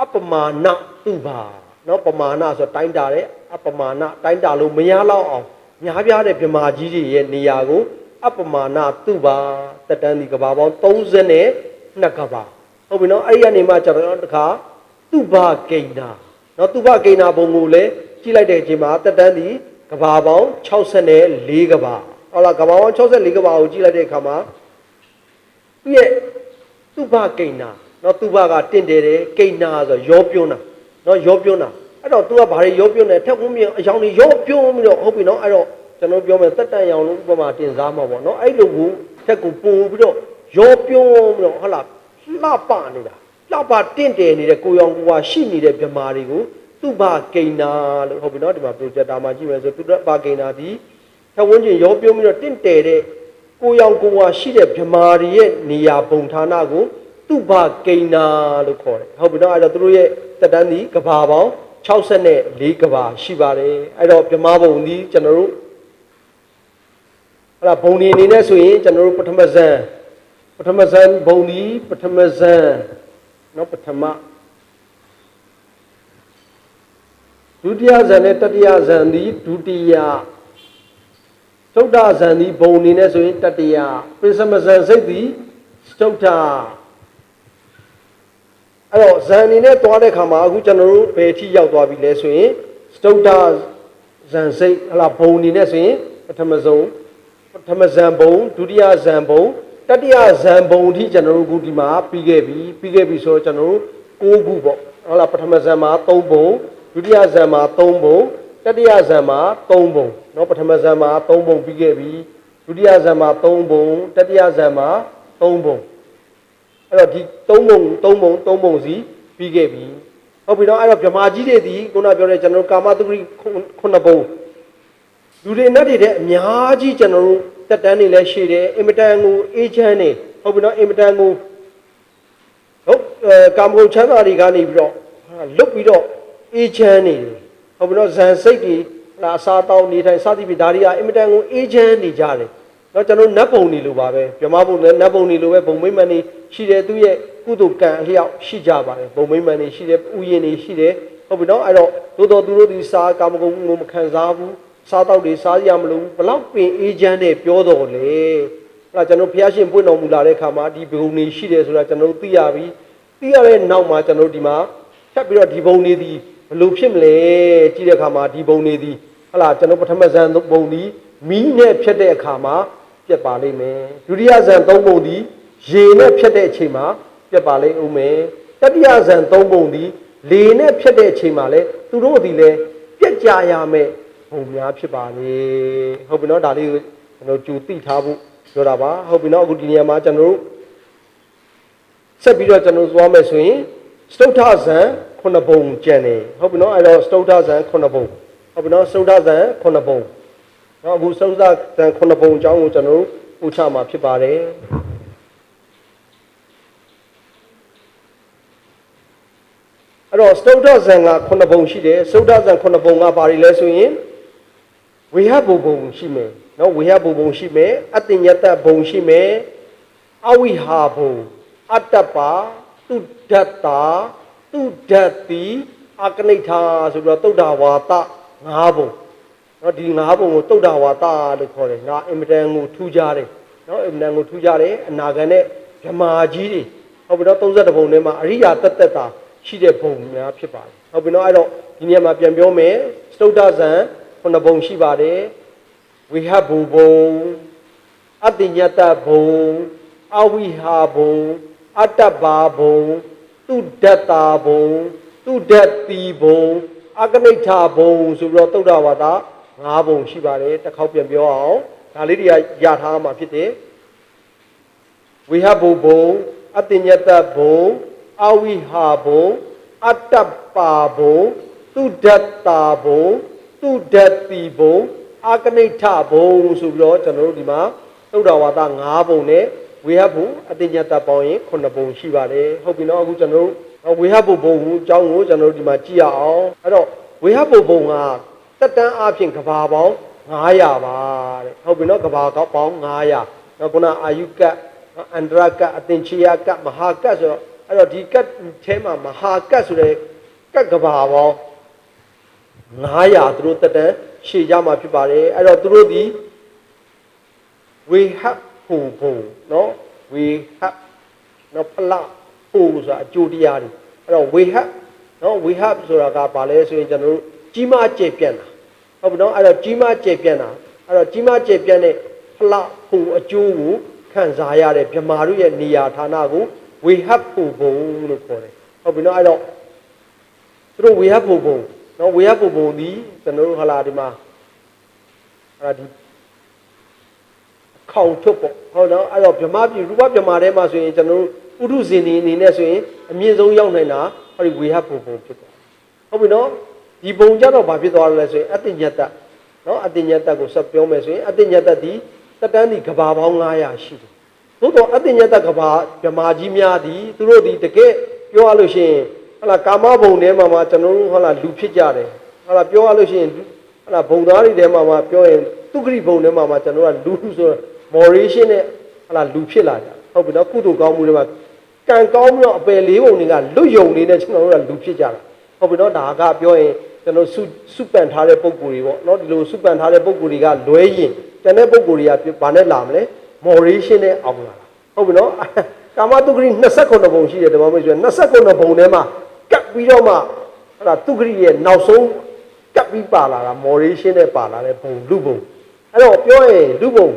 B: အပမာဏတုဘာနော်ပမာဏဆိုတိုင်းတာတဲ့အပမာဏတိုင်းတာလို့မရလောက်အောင်များပြားတဲ့ဗြဟ္မာကြီးတွေရဲ့နေရာကိုအပမာဏတုဘာတက်တန်းဒီကဘာပေါင်း32ကဘာဟုတ်ပြီနော်အဲ့ဒီကနေမှကျွန်တော်တခါတုဘာကိဏနော်တုဘာကိဏဘုံကိုလည်းကြည့်လိုက်တဲ့အချိန်မှာတက်တန်းဒီကဘာပေါင်း64ကဘာဟုတ်လားကဘာပေါင်း64ကဘာကိုကြည့်လိုက်တဲ့အခါမှာသူ့ရဲ့တုဘာကိဏနော်တုဘာကတင့်တယ်တယ်ကိဏဆိုရောပြုံးတာနော်ရောပြုံးတာအဲ့တော့ तू ကဘာတွေရောပြုံးနေထက်ဝန်းမြေအယောင်တွေရောပြုံးပြီးတော့ဟုတ်ပြီနော်အဲ့တော့ ကျွန်တော်ပြောမယ်တက်တန်ရောင်လို့ဥပမာတင်စားမှာပေါ့နော်အဲ့လိုကိုထက်ကိုပို့ပြီးတော့ရောပြုံးပြီးတော့ဟုတ်လားလှပနေတာလှပတင့်တယ်နေတဲ့ကိုရောင်ကိုကရှိနေတဲ့ဗမာတွေကိုသူ့ဘာကိန်းနာလို့ဟုတ်ပြီနော်ဒီမှာ projector မှာကြည့်မယ်ဆိုသူ့ဘာကိန်းနာဒီထဝန်းကျင်ရောပြုံးပြီးတော့တင့်တယ်တဲ့ကိုရောင်ကိုကရှိတဲ့ဗမာတွေရဲ့နေရာပုံဌာနကိုသူ့ဘာကိန်းနာလို့ခေါ်တယ်ဟုတ်ပြီနော်အဲ့တော့သူတို့ရဲ့တက်တန်းဒီကဘာပေါင်း64ကဘာရှိပါတယ်အဲ့တော့ဗမာဘုံဒီကျွန်တော်တို့အဲ့ဒါဘုံဒီအနေနဲ့ဆိုရင်ကျွန်တော်တို့ပထမဇန်ဘုံဒီပထမဇန်နော်ပထမဒုတိယဇန်နဲ့တတိယဇန်ဒီဒုတိယသုဒ္ဓဇန်ဒီဘုံအနေနဲ့ဆိုရင်တတိယပစ္စမဇန်စိတ်ဒီသုဒ္ဓအဲ့တော့ဇန်အနေနဲ့တွားတဲ့ခါမှာအခုကျွန်တော်တို့ဘယ်အထိရောက်သွားပြီလဲဆိုရင်သုဒ္ဓဇန်စိတ်ဟလာဘုံအနေနဲ့ဆိုရင်ပထမဇန်ဘုံဒုတိယဇန်ဘုံတတိယဇန်ဘုံအထိကျွန်တော်တို့အခုဒီမှာပြီးခဲ့ပြီဆိုတော့ကျွန်တော်တို့6ခုပေါ့ဟုတ်လားပထမဇန်မှာ3ဘုံဒုတိယဇန်မှာ3ဘုံတတိယဇန်မှာ3ဘုံเนาะပထမဇန်မှာ3ဘုံပြီးခဲ့ပြီဒုတိယဇန်မှာ3ဘုံတတိယဇန်မှာ3ဘုံအဲ့တော့ဒီ3ဘုံစီပြီးခဲ့ပြီဟုတ်ပြီเนาะအဲ့တော့ဗမာကြီးတွေဒီခုနပြောတဲ့ကျွန်တော်တို့ကာမတုဂရိ9ဘုံလူတွေနဲ့တဲ့အများကြီးကျွန်တော်တို့တက်တန်းနေလဲရှိတယ်အင်မတန်ကိုအေးချမ်းနေဟုတ်ပြီเนาะအင်မတန်ကိုဟုတ်ကာမဂုဏ်ချမ်းသာတွေကနေပြီးတော့လွတ်ပြီးတော့အေးချမ်းနေတယ်ဟုတ်ပြီနော်ဇန်စိတ်တွေအစားတောင်းနေထိုင်စသည်ဖြင့်ဒါတွေကအင်မတန်ကိုအေးချမ်းနေကြတယ်နော်ကျွန်တော်နတ်ဘုံနေလိုပါပဲဗမာဘုံနဲ့နတ်ဘုံနေလိုပဲဘုံမိမ္မန်နေရှိတယ်သူရဲ့ကုသိုလ်ကံအလျောက်ရှိကြပါတယ်ဘုံမိမ္မန်နေရှိတယ်ဥယျာဉ်နေရှိတယ်ဟုတ်ပြီနော်အဲ့တော့သို့တော်သူတို့ဒီစားကာမဂုဏ်ကိုမခံစားဘူးစားတော့တွေစားရမလို့ဘလောက်ပင်အေးချမ်းနဲ့ပြောတော်လေအဲ့ဒါကျွန်တော်ဘုရားရှင်ပွင့်တော်မူလာတဲ့အခါမှာဒီဘုံနေရှိတယ်ဆိုတာကျွန်တော်သိရပြီသိရတဲ့နောက်မှာကျွန်တော်ဒီမှာထပ်ပြီးတော့ဒီဘုံနေသည်ဘလို့ဖြစ်မလဲကြည့်တဲ့အခါမှာဒီဘုံနေသည်ဟလာကျွန်တော်ပထမဇန်ဘုံသည်မီးနဲ့ဖြတ်တဲ့အခါမှာပြတ်ပါလိမ့်မယ်ဒုတိယဇန်3ဘုံသည်ရေနဲ့ဖြတ်တဲ့အချိန်မှာပြတ်ပါလိမ့်ဦးမယ်တတိယဇန်3ဘုံသည်လေနဲ့ဖြတ်တဲ့အချိန်မှာလဲသူတို့သည်လဲပြတ်ကြရမယ်ဘုံများဖြစ်ပါလေဟုတ်ပြီနော်ဒါလေးကိုကျွန်တော်ကြိုသိထားဖို့ပြောတာပါဟုတ်ပြီနော်အခုဒီနေရာမှာကျွန်တော်တို့ဆက်ပြီးတော့ကျွန်တော်သွားမယ်ဆိုရင်စတုထဇန်9ဘုံကျန်တယ်ဟုတ်ပြီနော်အဲ့တော့စတုထဇန်9ဘုံဟုတ်ပြီနော်စတုထဇန်9ဘုံနော်အခုစတုထဇန်9ဘုံအကြောင်းကိုကျွန်တော်တို့ပူချမှာဖြစ်ပါတယ်အဲ့တော့စတုထဇန်က9ဘုံရှိတယ်စတုထဇန်9ဘုံကဘာတွေလဲဆိုရင်ဝေဟဘုံရှိမယ်နော်ဝေဟဘုံရှိမယ်အတ္တညတဘုံရှိမယ်အဝိဟာဘုံအတ္တပါသူဒ္ဒတာသူဓာတိအကနိဋ္ဌာဆိုပြီးတော့တုဒ္ဓဝါဒ9ဘုံเนาะဒီ9ဘုံကိုတုဒ္ဓဝါဒလို့ခေါ်တယ်ငါအင်မတန်ကိုထူးခြားတယ်เนาะအင်မတန်ကိုထူးခြားတယ်အနာဂတ်နဲ့ဗမာကြီးတွေဟုတ်ပြီเนาะ32ဘုံထဲမှာအရိယာတသက်တာရှိတဲ့ဘုံများဖြစ်ပါတယ်ဟုတ်ပြီเนาะအဲ့တော့ဒီနေရာမှာပြန်ပြောမယ်စတုဒ္ဓဇန်9ဘုံရှိပါတယ်ဝိဟဘုံအတ္တညတဘုံအဝိဟာဘုံအတ္တဘာဘုံသူဒတ္တာဘုံသူဒတ္တိဘုံအကနိဋ္ဌာဘုံဆိုပြီးတော့သုဒ္ဓဝါဒ9ဘုံရှိပါတယ်တစ်ခေါက်ပြန်ပြောအောင်ဒါလေးတွေကရထားမှာဖြစ်တယ်ဝိဟဘုံဘုံအတ္တညတဘုံအဝိဟာဘုံအတ္တပါဘုံသူဒတ္တာဘုံသူဒတ္တိဘုံအကနိဋ္ဌာဘုံဆိုပြီးတော့ကျွန်တော်တို့ဒီမှာသုဒ္ဓဝါဒ9ဘုံနဲ့ဝေဟဘုအတ္တညတပေါင်းရင်9ဘုံရှိပါတယ်ဟုတ်ပြီနော်အခုကျွန်တော်တို့ဝေဟဘုဘုံကိုအကြောင်းကိုကျွန်တော်တို့ဒီမှာကြည့်ရအောင်အဲ့တော့ဝေဟဘုဘုံကတက်တန်းအပြင်ကဘာပေါင်း900ပါတဲ့ဟုတ်ပြီနော်ကဘာပေါင်း900နော်ခုနအာယုကတ်အန္တရကတ်အသင်္ချယကတ်မဟာကတ်ဆိုတော့အဲ့တော့ဒီကတ်ထဲမှာမဟာကတ်ဆိုတဲ့ကတ်ကဘာပေါင်း900သူတို့တက်တန်းရှေ့ကြမှာဖြစ်ပါတယ်အဲ့တော့သူတို့ဒီဝေဟဘုံနော်ဝေဟနော်ဖလဟိုဆိုတာအကျိုးတရားတွေအဲ့တော့ဝေဟနော်ဝေဟဆိုတာကဘာလဲဆိုရင်ကျွန်တော်တို့ကြီးမားကျယ်ပြန့်တာဟုတ်ပြီနော်အဲ့တော့ကြီးမားကျယ်ပြန့်တာအဲ့တော့ကြီးမားကျယ်ပြန့်တဲ့ဖလဟိုအကျိုးကိုခံစားရတဲ့ဗမာတို့ရဲ့နေရာဌာနကိုဝေဟဘုံလို့ခေါ်တယ်ဟုတ်ပြီနော်အဲ့တော့သူတို့ဝေဟဘုံနော်ဝေဟဘုံဒီကျွန်တော်တို့ဟလာဒီမှာ ဒီခေါင်ထုတ်ပေါ့ဟုတ်နော်အဲ့တော့ဗြဟ္မာပြည်ရူပဗြဟ္မာထဲမှာဆိုရင်ကျွန်တော်တို့ဥဒုဇင်နေအနေနဲ့ဆိုရင်အမြင့်ဆုံးရောက်နိုင်တာဟောဒီဝေဟဘုံဖြစ်သွားဟုတ်ပြီနော်ဒီဘုံကြတော့ဘာဖြစ်သွားလဲဆိုရင်အတ္တညတ္တနော်အတ္တညတ္တကိုဆက်ပြောမယ်ဆိုရင်အတ္တညတ္တဒီတက်တန်းဒီကဘာပေါင်း900ရှိတယ်သို့တော့အတ္တညတ္တကဘာဗြဟ္မာကြီးများဒီသူတို့ဒီတကယ်ပြောရလို့ရှိရင်ဟလာကာမဘုံထဲမှာကျွန်တော်တို့ဟလာလူဖြစ်ကြတယ်ဟလာပြောရလို့ရှိရင်ဟလာဘုံသားတွေထဲမှာပြောရင်သူဂရိဘုံထဲမှာကျွန်တော်ကလူဆို moderation နဲ့ဟလာလူဖြစ်လာကြဟုတ်ပြီနော်ကုသိုလ်ကောင်းမှုတွေမှာကံကောင်းပြီးတော့အပယ်လေးပုံတွေကလွတ်ယုံနေတဲ့ကျွန်တော်တို့ကလူဖြစ်ကြတာဟုတ်ပြီနော်ဒါကပြောရင်ကျွန်တော်စုပန်ထားတဲ့ပုံကိုယ်တွေပေါ့နော်ဒီလိုစုပန်ထားတဲ့ပုံကိုယ်တွေကလွဲရင်တန်တဲ့ပုံကိုယ်တွေကဘာနဲ့လာမလဲ moderation နဲ့အောင်လာဟုတ်ပြီနော်ကာမတုဂရိ29ဘုံရှိတယ်ဓမ္မမိတ်ဆွေ29ဘုံထဲမှာကပ်ပြီးတော့မှဟလာတုဂရိရဲ့နောက်ဆုံးကပ်ပြီးပါလာတာ moderation နဲ့ပါလာတဲ့ဘုံလူဘုံအဲ့တော့ပြောရင်လူဘုံ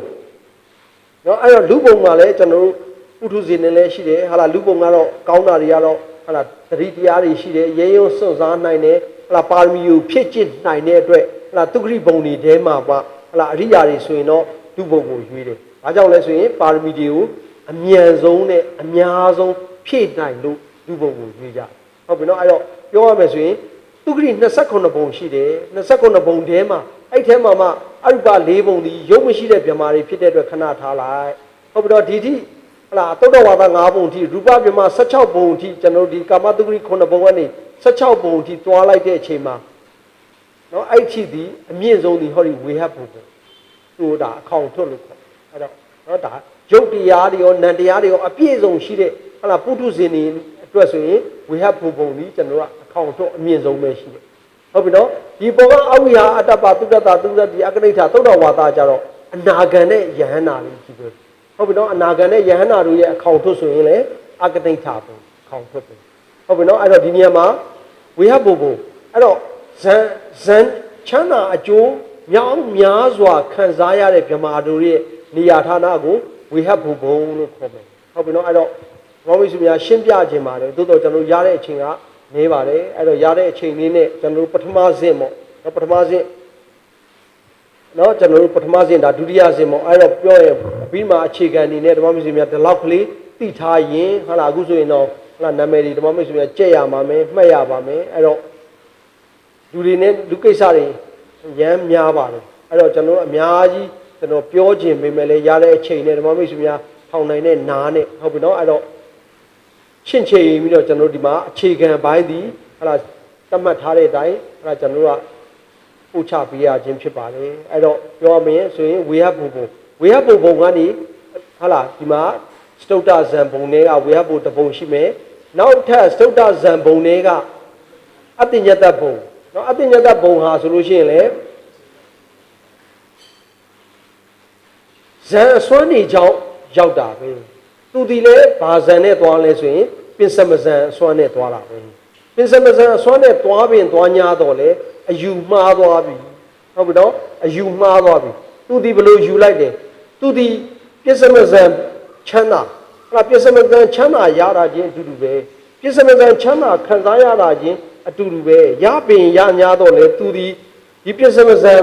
B: နော်အဲ့တော့လူဘုံမှာလည်းကျွန်တော်တို့ပုထုဇဉ်နဲ့လည်းရှိတယ်ဟာလာလူဘုံကတော့ကောင်းတာတွေကတော့ဟာလာသတိတရားတွေရှိတယ်ရဲရုံစွန့်စားနိုင်တယ်ဟာလာပါရမီကိုဖြည့်ကျင့်နိုင်တဲ့အတွက်ဟာလာတုဂရိဘုံတွေထဲမှာပါဟာလာအရိယာတွေဆိုရင်တော့လူဘုံကိုရွေးတယ်။ဘာကြောင့်လဲဆိုရင်ပါရမီတွေကိုအမြန်ဆုံးနဲ့အများဆုံးဖြည့်နိုင်လို့လူဘုံကိုရွေးကြ။ဟုတ်ပြီနော်အဲ့တော့ပြောရမယ်ဆိုရင်တုဂရိ29ဘုံရှိတယ်29ဘုံထဲမှာအဲ့ထဲမှာမှအရုပ4ဘုံဒီရုပ်မရှိတဲ့ဗြဟ္မာတွေဖြစ်တဲ့အတွက်ခဏထားလိုက်ဟုတ်ပြီတော့ဒီထိဟလာသုတ္တဝါဒ5ဘုံထိရူပဗြဟ္မာ16ဘုံထိကျွန်တော်ဒီကာမတုဂရိ9ဘုံကနေ16ဘုံထိတွားလိုက်တဲ့အချိန်မှာနော်အဲ့ထိဒီအမြင့်ဆုံးဒီဟောဒီဝေဟဘုံသူဒါအခေါင်ထုတ်လို့ခေါ်အဲ့တော့နော်ဒါရုပ်တရားတွေရောနံတရားတွေရောအပြည့်စုံရှိတဲ့ဟလာပုထုဇဉ်တွေအတွက်ဆိုရင်ဝေဟဘုံဒီကျွန်တော်ကအခေါင်ထုတ်အမြင့်ဆုံးပဲရှိတယ်ဟုတ်ပြီနော်ဒီပေါ်ကအဝိဟာအတ္တပသုတ္တတာသုတ္တတိအကနိဋ္ဌသုတ္တဝါဒကြတော့အနာဂံနဲ့ယဟန္တာလေးကြည့်ပဲဟုတ်ပြီနော်အနာဂံနဲ့ယဟန္တာတို့ရဲ့အခေါင်ထုတ်ဆိုရင်လေအကနိဋ္ဌပုံအခေါင်ထုတ်ပဲဟုတ်ပြီနော်အဲ့တော့ဒီနေရာမှာဝေဟဘုံအဲ့တော့ဇန်ချမ်းသာအကျိုးမြောင်းများစွာခံစားရတဲ့ဗြဟ္မာတို့ရဲ့နေရာဌာနကိုဝေဟဘုံလို့ခေါ်မယ်ဟုတ်ပြီနော်အဲ့တော့ဘောဝိစုများရှင်းပြခြင်းပါတယ်သို့တော့ကျွန်တော်ရတဲ့အချိန်ကနေပါတယ်အဲ့တော့ရတဲ့အချိန်လေးနဲ့ကျွန်တော်ပထမဆင့်ပေါ့နော်ပထမဆင့်နော်ကျွန်တော်တို့ပထမဆင့်ဒါဒုတိယဆင့်ပေါ့အဲ့တော့ပြောရင်ပြီးမှအခြေခံအနေနဲ့ဓမ္မမိတ်ဆွေများဒီလောက်ကလေးသိထားရင်ဟာလာအခုဆိုရင်တော့ဟာလာနာမည်တွေဓမ္မမိတ်ဆွေများကြက်ရပါမယ်မှတ်ရပါမယ်အဲ့တော့လူတွေနဲ့လူကိစ္စတွေရမ်းများပါတယ်အဲ့တော့ကျွန်တော်အများကြီးကျွန်တော်ပြောခြင်းပေမဲ့လည်းရတဲ့အချိန်နဲ့ဓမ္မမိတ်ဆွေများထောင်နိုင်တဲ့နားနဲ့ဟုတ်ပြီနော်အဲ့တော့ရှင်းချင်ပြီးတော့ကျွန်တော်ဒီမှာအခြေခံပိုင်းဒီဟာလာသတ်မှတ်ထားတဲ့အတိုင်းဟာလာကျွန်တော်ကပို့ချပေးရခြင်းဖြစ်ပါတယ်အဲ့တော့ပြောရမယ်ဆိုရင်ဝေဟဘုံကနေဟာလာဒီမှာစတုတ္တဇံဘုံတွေကဝေဟဘုံတစ်ဘုံရှိမယ်နောက်ထပ်စတုတ္တဇံဘုံတွေကအတ္တညတ္တဘုံနော်အတ္တညတ္တဘုံဟာဆိုလို့ရှိရင်လေဇံအစွမ်းနေကြောင်းရောက်တာပဲသူဒီလေဘာဇံနဲ့သွားလဲဆိုရင်ပင်စမဇံအစွမ်းနဲ့သွားတာပဲပင်စမဇံအစွမ်းနဲ့သွားပြင်သွား냐တော့လေအယူမှားသွားပြီဟုတ်ပြီနော်အယူမှားသွားပြီသူဒီဘလို့ယူလိုက်တယ်သူဒီပင်စမဇံချမ်းသာအဲ့ဒါပင်စမဇံချမ်းသာရတာချင်းအတူတူပဲပင်စမဇံချမ်းသာခံစားရတာချင်းအတူတူပဲရပင်ရ냐တော့လေသူဒီပင်စမဇံ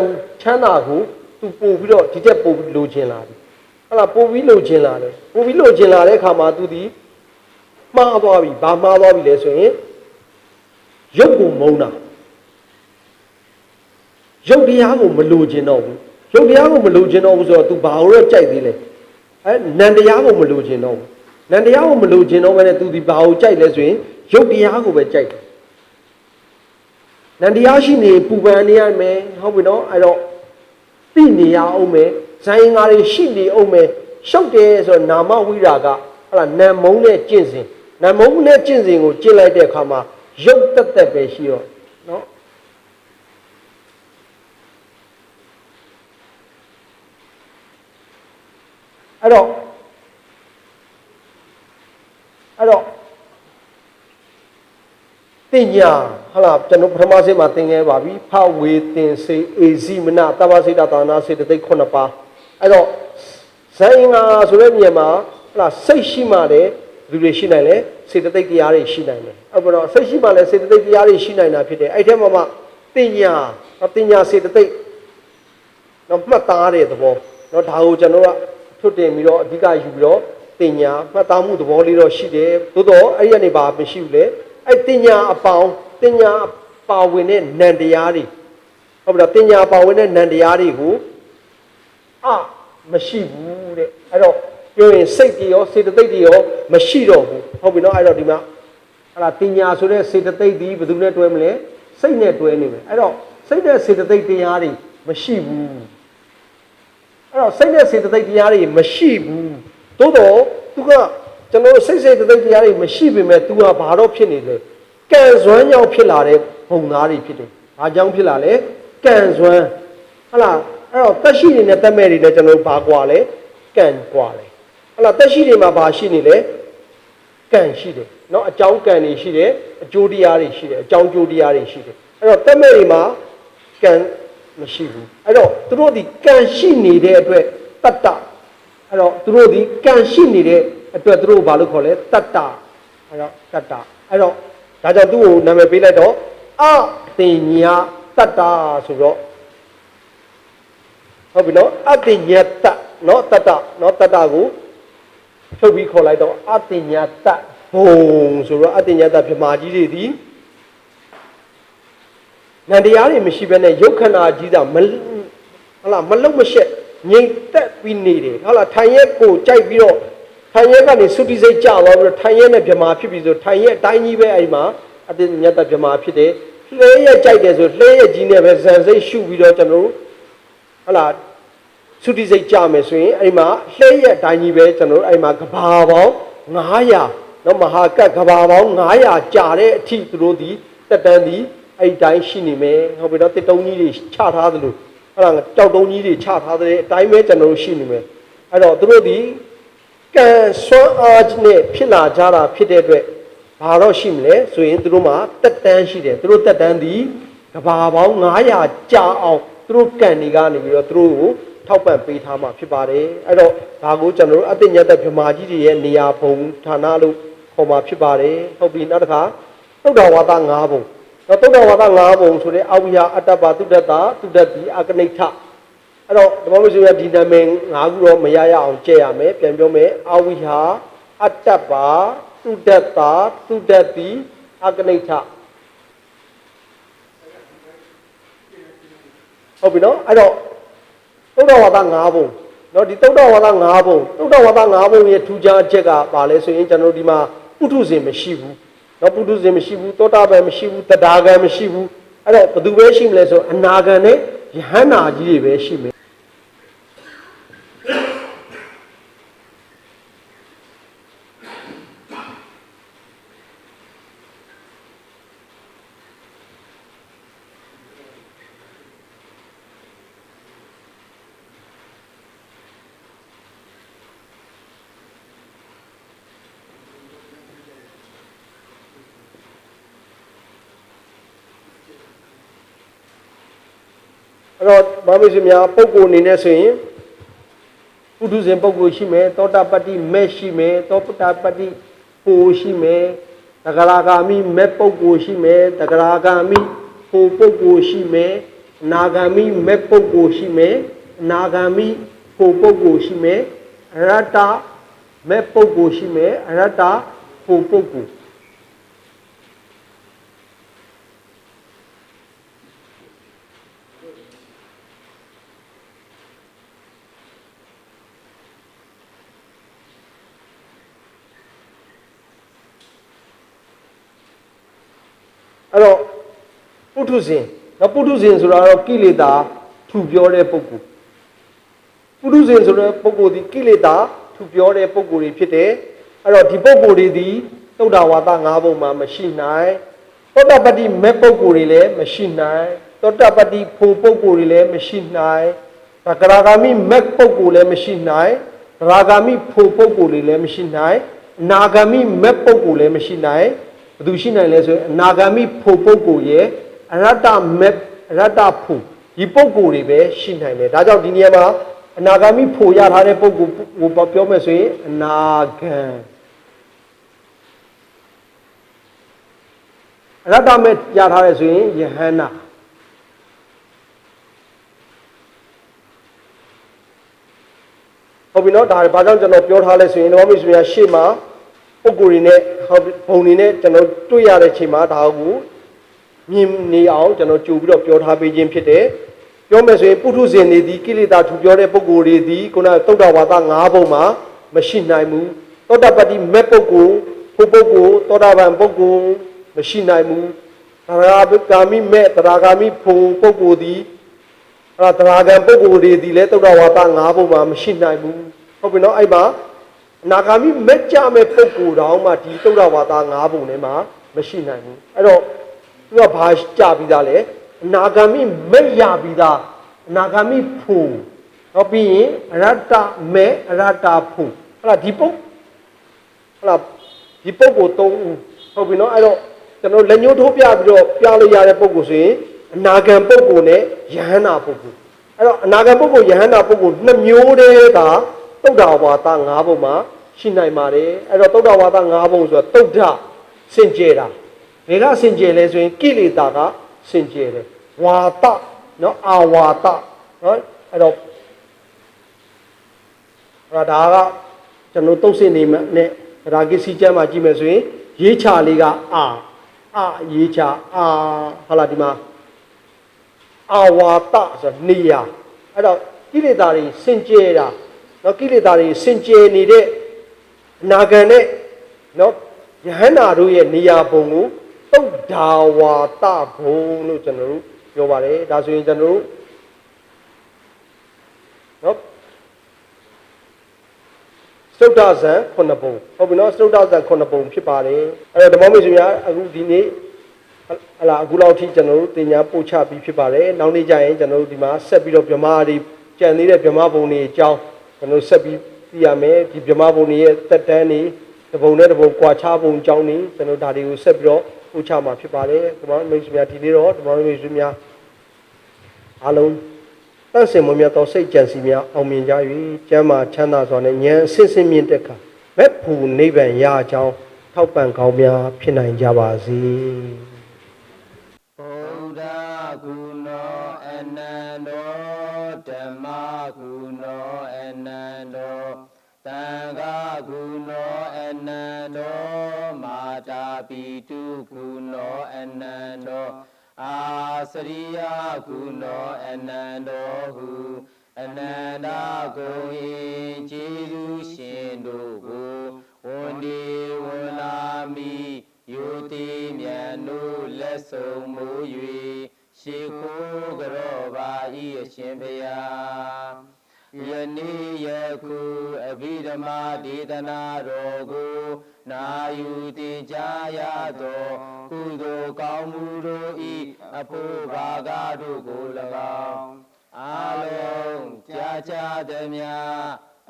B: ချမ်းသာကိုသူပို့ပြီးတော့ဒီတက်ပို့ပြီးလိုချင်လာပြီဟလာပို့ပြီးလိုချင်လာတယ်ပို့ပြီးလိုချင်လာတဲ့အခါမှာသူဒီမှားသွားပြီဘာမှားသွားပြီလဲဆိုရင်ရုပ်ကိုမုန်းတာရုပ်တရားကိုမလိုချင်တော့ဘူးရုပ်တရားကိုမလိုချင်တော့ဘူးဆိုတော့ तू ဘာလို့ကြိုက်သေးလဲနံတရားကိုမလိုချင်တော့ဘူးနံတရားကိုမလိုချင်တော့ဘဲနဲ့ तू ဒီဘာကိုကြိုက်လဲဆိုရင်ရုပ်တရားကိုပဲကြိုက်တယ်နံတရားရှိနေပူပန်နေရမယ်ဟုတ်ပြီနော်အဲ့တော့သိနေရအောင်မယ်ဇိုင်းငါတွေရှိနေအောင်မယ်ရှောက်တယ်ဆိုတော့နာမဝိရာကဟလာနံမုံနဲ့ကျင့်စဉ်နံမုံနဲ့ကျင့်စဉ်ကိုကျင့်လိုက်တဲ့အခါမှာရုပ်တက်တက်ပဲရှိတော့နော်အဲ့တော့တင်ညာဟလာကျွန်တော်ပထမဆင့်မှာသင်ခဲ့ပါပြီဖဝေတင်စေအေဇိမနတပ္ပစိတသာနာစေတသိက်9ပါးအဲ့တော့ဇိုင်းငါဆိုတဲ့နေရာမှာဟလာစိတ်ရှိမှတဲ့လူတွေရှိနိုင်လေစေတသိက်တရားတွေရှိနိုင်တယ်အဲ့တော့စိတ်ရှိမှလည်းစေတသိက်တရားတွေရှိနိုင်တာဖြစ်တယ်အဲ့ထဲမှာတင်ညာစေတသိက် နော်မှတ်သားတဲ့သဘောနော်ဒါကိုကျွန်တော်ကထွတ်တင်ပြီးတော့အဓိကယူပြီးတော့တင်ညာမှတ်သားမှုသဘောလေးတော့ရှိတယ်သို့တော့အဲ့ဒီကနေပါမရှိဘူးလေအဲ့တင်ညာအပေါင်းတင်ညာပါဝင်တဲ့နံတရားတွေဟုတ်ပြီလားတင်ညာပါဝင်တဲ့နံတရားတွေကိုမရှိဘူးတဲ့အဲ့တော့ပြောရင်စိတ်တွေရောစေတသိက်တွေရောမရှိတော့ဘူးဟုတ်ပြီနော်အဲ့တော့ဒီမှာအဲ့ဒါတင်ညာဆိုတဲ့စေတသိက်ဒီဘယ်သူနဲ့တွဲမလဲစိတ်နဲ့တွဲနေမယ်အဲ့တော့စိတ်နဲ့စေတသိက်တရားတွေမရှိဘူးအဲ့တော့စိတ်နဲ့စေတသိက်တရားတွေမရှိဘူးသို့တော့သူကကျွန်တော်စိတ်စေတသိက်တရားတွေမရှိပေမဲ့ तू ကဘာတော့ဖြစ်နေလဲကံစွမ်းကြောင့်ဖြစ်လာတဲ့ဘုံသားတွေဖြစ်တယ်ဘာကြောင့်ဖြစ်လာလဲကံစွမ်းဟုတ်လားအဲ့တော့တက်ရှိနေတဲ့တက်မဲ့တွေနဲ့ကျွန်တော်ဘာကွာလဲကံကွာလဲဟုတ်လားတက်ရှိတွေမှာဘာရှိနေလဲကံရှိတယ်เนาะအကြောင်းကံတွေရှိတယ်အကျိုးတရားတွေရှိတယ်အကြောင်းကျိုးတရားတွေရှိတယ်အဲ့တော့တက်မဲ့တွေမှာကံမရှိဘူးအဲ့တော့သူတို့ဒီကံရှိနေတဲ့အတွက်တတ္တအဲ့တော့သူတို့ဒီကံရှိနေတဲ့အတွက်သူတို့ဘာလို့ခေါ်လဲတတ္တအဲ့တော့တတ္တအဲ့တော့ဒါကြောင့်သူ့ကိုနာမည်ပေးလိုက်တော့အတင်ညာတတ္တဆိုတော့ဟုတ်ပြီနော်အတင်ညာတနော်တတ္တနော်တတ္တကိုထုတ်ပြီးခေါ်လိုက်တော့အတင်ညာတဘုံဆိုတော့အတင်ညာတဗြဟ္မာကြီးတွေဒီနန္တရားတွေမရှိဘဲနဲ့ယုတ်ခန္ဓာကြီးတာဟုတ်လားမလုံမရှက်ငြိမ်သက်ပြီးနေတယ်ဟုတ်လားထိုင်ရက်ကိုကြိုက်ပြီးတော့ထိုင်ရက်ကနေသုတိစိတ်ကြာသွားပြီးတော့ထိုင်ရက်နဲ့ဗြဟ္မာဖြစ်ပြီးဆိုထိုင်ရက်အတိုင်းကြီးပဲအဲ့မှာအတင်ညာတဗြဟ္မာဖြစ်တယ်လှဲရက်ကြိုက်တယ်ဆိုလှဲရက်ကြီးနဲ့ပဲဇန်စိတ်ရှုပြီးတော့ကျွန်တော်တို့ဟုတ်လားသုတိစိတ်ကြာမယ်ဆိုရင်အဲ့မှာလှဲရက်အတိုင်းကြီးပဲကျွန်တော်တို့အဲ့မှာကဘာပေါင်း900နော်မဟာကတ်ကဘာပေါင်း900ကြာတဲ့အထိသူတို့ဒီတက်တန်းဒီအဲ့တိုင်းရှိနေမယ်ဟုတ်ပြီနော်တစ်တုံးကြီးတွေချထားသလိုအဲ့ဒါကြောက်တုံးကြီးတွေချထားတဲ့အတိုင်းပဲကျွန်တော်တို့ရှိနေမယ်အဲ့တော့သူတို့ဒီကံစွမ်းအားနဲ့ဖြစ်လာကြတာဖြစ်တဲ့အတွက်ဘာတော့ရှိမလဲဆိုရင်သူတို့မှာတက်တန်းရှိတယ်သူတို့တက်တန်းဒီကဘာပေါင်း900ကြာအောင်သူတို့ကံတွေကနေပြီးတော့သူတို့ကိုထောက်ပံ့ပေးထားမှာဖြစ်ပါတယ်အဲ့တော့ဒါကိုကျွန်တော်တို့အတ္တညတ္တဗြဟ္မာကြီးတွေရဲ့နေရာဘုံဌာနလို့ခေါ်မှာဖြစ်ပါတယ်ဟုတ်ပြီနောက်တစ်ခါသုဒ္ဓဝါဒ9ဘုံသုဒ္ဓဝါဒ9ဘုံဆိုတဲ့အဝိယအတ္တပါတုဒ္ဒတာတုဒ္ဒတိအကနိဋ္ဌအဲ့တော့ဓမ္မမဆိုရဒီနာမည်9ခုတော့မရရအောင်ကြည့်ရမယ်ပြန်ပြောမယ်အဝိယအတ္တပါတုဒ္ဒတာတုဒ္ဒတိအကနိဋ္ဌဟုတ်ပြီနော်အဲ့တော့သုဒ္ဓဝါဒ9ဘုံနော်ဒီသုဒ္ဓဝါဒ9ဘုံသုဒ္ဓဝါဒ9ဘုံရဲ့ထူးခြားအချက်ကဘာလဲဆိုရင်ကျွန်တော်ဒီမှာပုထုဇဉ်မရှိဘူးနော်ပုထုဇဉ်မရှိဘူးသောတာပန်မရှိဘူးတဒါဂံမရှိဘူးအဲ့တော့ဘယ်သူပဲရှိမလဲဆိုအနာဂံနဲ့ယဟန္တာကြီးတွေပဲရှိမယ်အဲ့တော့ဘာလို့ဆိုများပုဂ္ဂိုလ်အနေနဲ့ဆိုရင်ပုထုဇဉ်ပုဂ္ဂိုလ်ရှိမယ်သောတာပတ္တိမဲ့ရှိမယ်သောတာပတ္တိပူရှိမယ်တဂရဂာမိမဲ့ပုဂ္ဂိုလ်ရှိမယ်တဂရဂာမိပူပုဂ္ဂိုလ်ရှိမယ်အနာဂာမိမဲ့ပုဂ္ဂိုလ်ရှိမယ်အနာဂာမိပူပုဂ္ဂိုလ်ရှိမယ်အရတ္တမဲ့ပုဂ္ဂိုလ်ရှိမယ်အရတ္တပူပုဂ္ဂိုလ်အဲ့တော့ပုထုဇဉ်နော်ပုထုဇဉ်ဆိုတာတော့ကိလေသာထူပြောတဲ့ပုဂ္ဂိုလ်ပုထုဇဉ်ဆိုတဲ့ပုဂ္ဂိုလ်ဒီကိလေသာထူပြောတဲ့ပုဂ္ဂိုလ်တွေဖြစ်တယ်အဲ့တော့ဒီပုဂ္ဂိုလ်တွေဒီသုဒ္ဓဝါဒ9ဘုံမှာမရှိနိုင်သောတာပတ္တိမဲ့ပုဂ္ဂိုလ်တွေလည်းမရှိနိုင်သောတာပတ္တိဖို့ပုဂ္ဂိုလ်တွေလည်းမရှိနိုင်သဂရဂာမိမဲ့ပုဂ္ဂိုလ်လည်းမရှိနိုင်ရာဂာမိဖို့ပုဂ္ဂိုလ်တွေလည်းမရှိနိုင်အနာဂာမိမဲ့ပုဂ္ဂိုလ်လည်းမရှိနိုင်ဘယ်သူရှိနိုင်လဲဆိုရင်အနာဂါမိဖို့ပုဂ္ဂိုလ်ရဲ့အရတ္တမက်အရတ္တဖို့ဒီပုဂ္ဂိုလ်တွေပဲရှိနိုင်တယ်ဒါကြောင့်ဒီနေရာမှာအနာဂါမိဖို့ရထားတဲ့ပုဂ္ဂိုလ်ကိုပြောမယ်ဆိုရင်အနာဂံအရတ္တမက်ရထားတယ်ဆိုရင်ယဟန္တာ ဟုတ်ပြီနော်ဒါဘာကြောင့်ကျွန်တော်ပြောထားလဲဆိုရင်ဓမ္မမိတ်ဆွေများရှေ့မှာပုဂ္ဂိုလ်တွေနဲ့ဘုံတွေနဲ့ကျွန်တော်တွေ့ရတဲ့ချိန်မှာဒါကိုမြင်နေအောင်ကျွန်တော်ကြိုပြီးတော့ပြောထားပေးခြင်းဖြစ်တယ်ပြောမယ်ဆိုရင်ပုထုဇဉ်တွေဒီကိလေသာထူပြောတဲ့ပုဂ္ဂိုလ်တွေဒီခုနသုဒ္ဓဝါဒ၅ပုံမှာမရှိနိုင်ဘူးသောတပတ္တိမဲ့ပုဂ္ဂိုလ်ဖို့ပုဂ္ဂိုလ်သောတာပန်ပုဂ္ဂိုလ်မရှိနိုင်ဘူးတရားဂာမိမဲ့တရားဂာမိဖို့ပုဂ္ဂိုလ်ဒီတရားဂံပုဂ္ဂိုလ်တွေဒီလဲသုဒ္ဓဝါဒ၅ပုံမှာမရှိနိုင်ဘူးဟုတ်ပြီနော်အဲ့မှာအနာဂါမိမဲ့ကြမဲ့ပုဂ္ဂိုလ်တောင်မှဒီသုဒ္ဓဝါဒ၅ပုံထဲမှာမရှိနိုင်ဘူးအဲ့တော့သူကဘာကြပြီးသားလဲအနာဂါမိမဲ့ရပြီးသားအနာဂါမိဖို့တော့ပြီးရင်အရတ္တမဲ့အရတ္တဖို့ဟုတ်လားဒီပုဂ္ဂိုလ်၃ဦးဟုတ်ပြီနော်အဲ့တော့ကျွန်တော်လက်ညှိုးထိုးပြပြီးတော့ပြလို့ရတဲ့ပုဂ္ဂိုလ်ဆိုရင်အနာဂံပုဂ္ဂိုလ်နဲ့ယဟန္တာပုဂ္ဂိုလ်အဲ့တော့အနာဂံပုဂ္ဂိုလ်ယဟန္တာပုဂ္ဂိုလ်နှစ်မျိုးတည်းကသုဒ္ဓဝါဒ၅ပုံမှာရှိနိုင်ပါတယ်အဲ့တော့သုဒ္ဓဝါဒ၅ပုံဆိုတာသုဒ္ဓစင်ကြယ်တာဘယ်ကစင်ကြယ်လဲဆိုရင်ကိလေသာကစင်ကြယ်တယ်ဝါဒနော်အာဝါဒနော်အဲ့တော့ဒါကကျွန်တော်တုတ်စင်နေနဲ့ရာဂိစီကျမ်းမှာကြည့်မယ်ဆိုရင်ရေးချလေးကအာရေးချဟုတ်လားဒီမှာအာဝါဒဆိုနေရအဲ့တော့ကိလေသာတွေစင်ကြယ်တာနော်ကိလေသာတွေစင်ကြယ်နေတဲ့အနာဂံနဲ့နော်ယဟန္တာတို့ရဲ့နေရာပုံကိုသုဒ္ဓဝါဒဘုံလို့ကျွန်တော်တို့ပြောပါတယ်ဒါဆိုရင်ကျွန်တော်တို့နော်သုဒ္ဓဇံ9ပုံဟုတ်ပြီနော်သုဒ္ဓဇံ9ပုံဖြစ်ပါတယ်အဲ့တော့ဓမ္မမိတ်ဆွေများအခုဒီနေ့ဟလာအခုလောက်ထိကျွန်တော်တို့တင်ညာပို့ချပြီးဖြစ်ပါတယ်နောက်နေ့ကျရင်ကျွန်တော်တို့ဒီမှာဆက်ပြီးတော့ဗြဟ္မာတွေကြံနေတဲ့ဗြဟ္မာဘုံတွေအကြောင်းကျွန်တော်ဆက်ပြီးသိရမယ်ဒီဗြဟ္မာဘုံတွေရဲ့တက်တန်းတွေတပုံနဲ့တပုံကွာခြားပုံအကြောင်းတွေကျွန်တော်ဒါတွေကိုဆက်ပြီးတော့ပို့ချမှာဖြစ်ပါတယ်ဓမ္မမိတ်ဆွေများဒီနေ့တော့ဓမ္မမိတ်ဆွေများအားလုံးတန့်စင်မမြတ်သောစိတ်ကြံစီများအောင်မြင်ကြ၍ကျမ်းမာချမ်းသာစွာနဲ့ဉာဏ်အစစ်စစ်မြင့်တက်ခါမဲ့ဖူနိဗ္ဗာန်ရကြောင်းထောက်ပံ့ကောင်းများဖြစ်နိုင်ကြပါစေ
A: ဗုဒ္ဓဂုဏောအနန္တောဓမ္မဂုဏောအနန္တောသံဃာဂုဏောအနန္တောမာတာပိတုဂုဏောအနန္တောအာစရိယဂုဏောအနန္တောဟုအနန္တဂုံဤကျေးဇူးရှင်တို့ကိုဝန်ဒီဝန်လာမိယုတိမြတ်တို့လက်ဆုံးမူ၍ရှိခိုးကြောပါဤအရှင်ဘုရားယနေ့ယခုအဘိဓမ္မာဒေသနာတော်ကိုနာယူတင်ကြားရသောကုသိုလ်ကောင်းမှုတို့ဤအဖို့ဘာကတို့ကို၎င်းအာလုံးကြာကြာသည်များ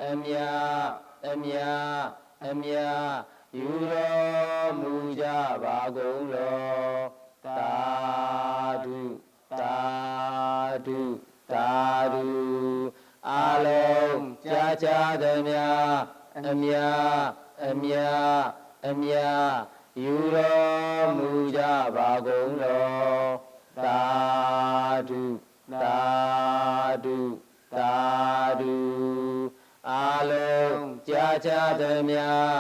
A: အမြယူတော်မူကြပါကုန်လောသာဓုသာဓုသာဓုအာလုံးကြာကြာသည်များအမြယူတော်မူကြပါကုန်လောသာဓုသာဓုသာဓုအာလုံးကြာကြာသည်များ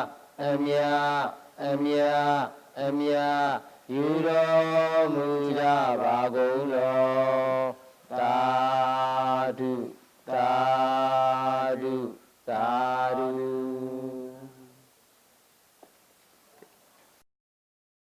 A: အမြယူတော်မူကြပါကုန်လောသာဓု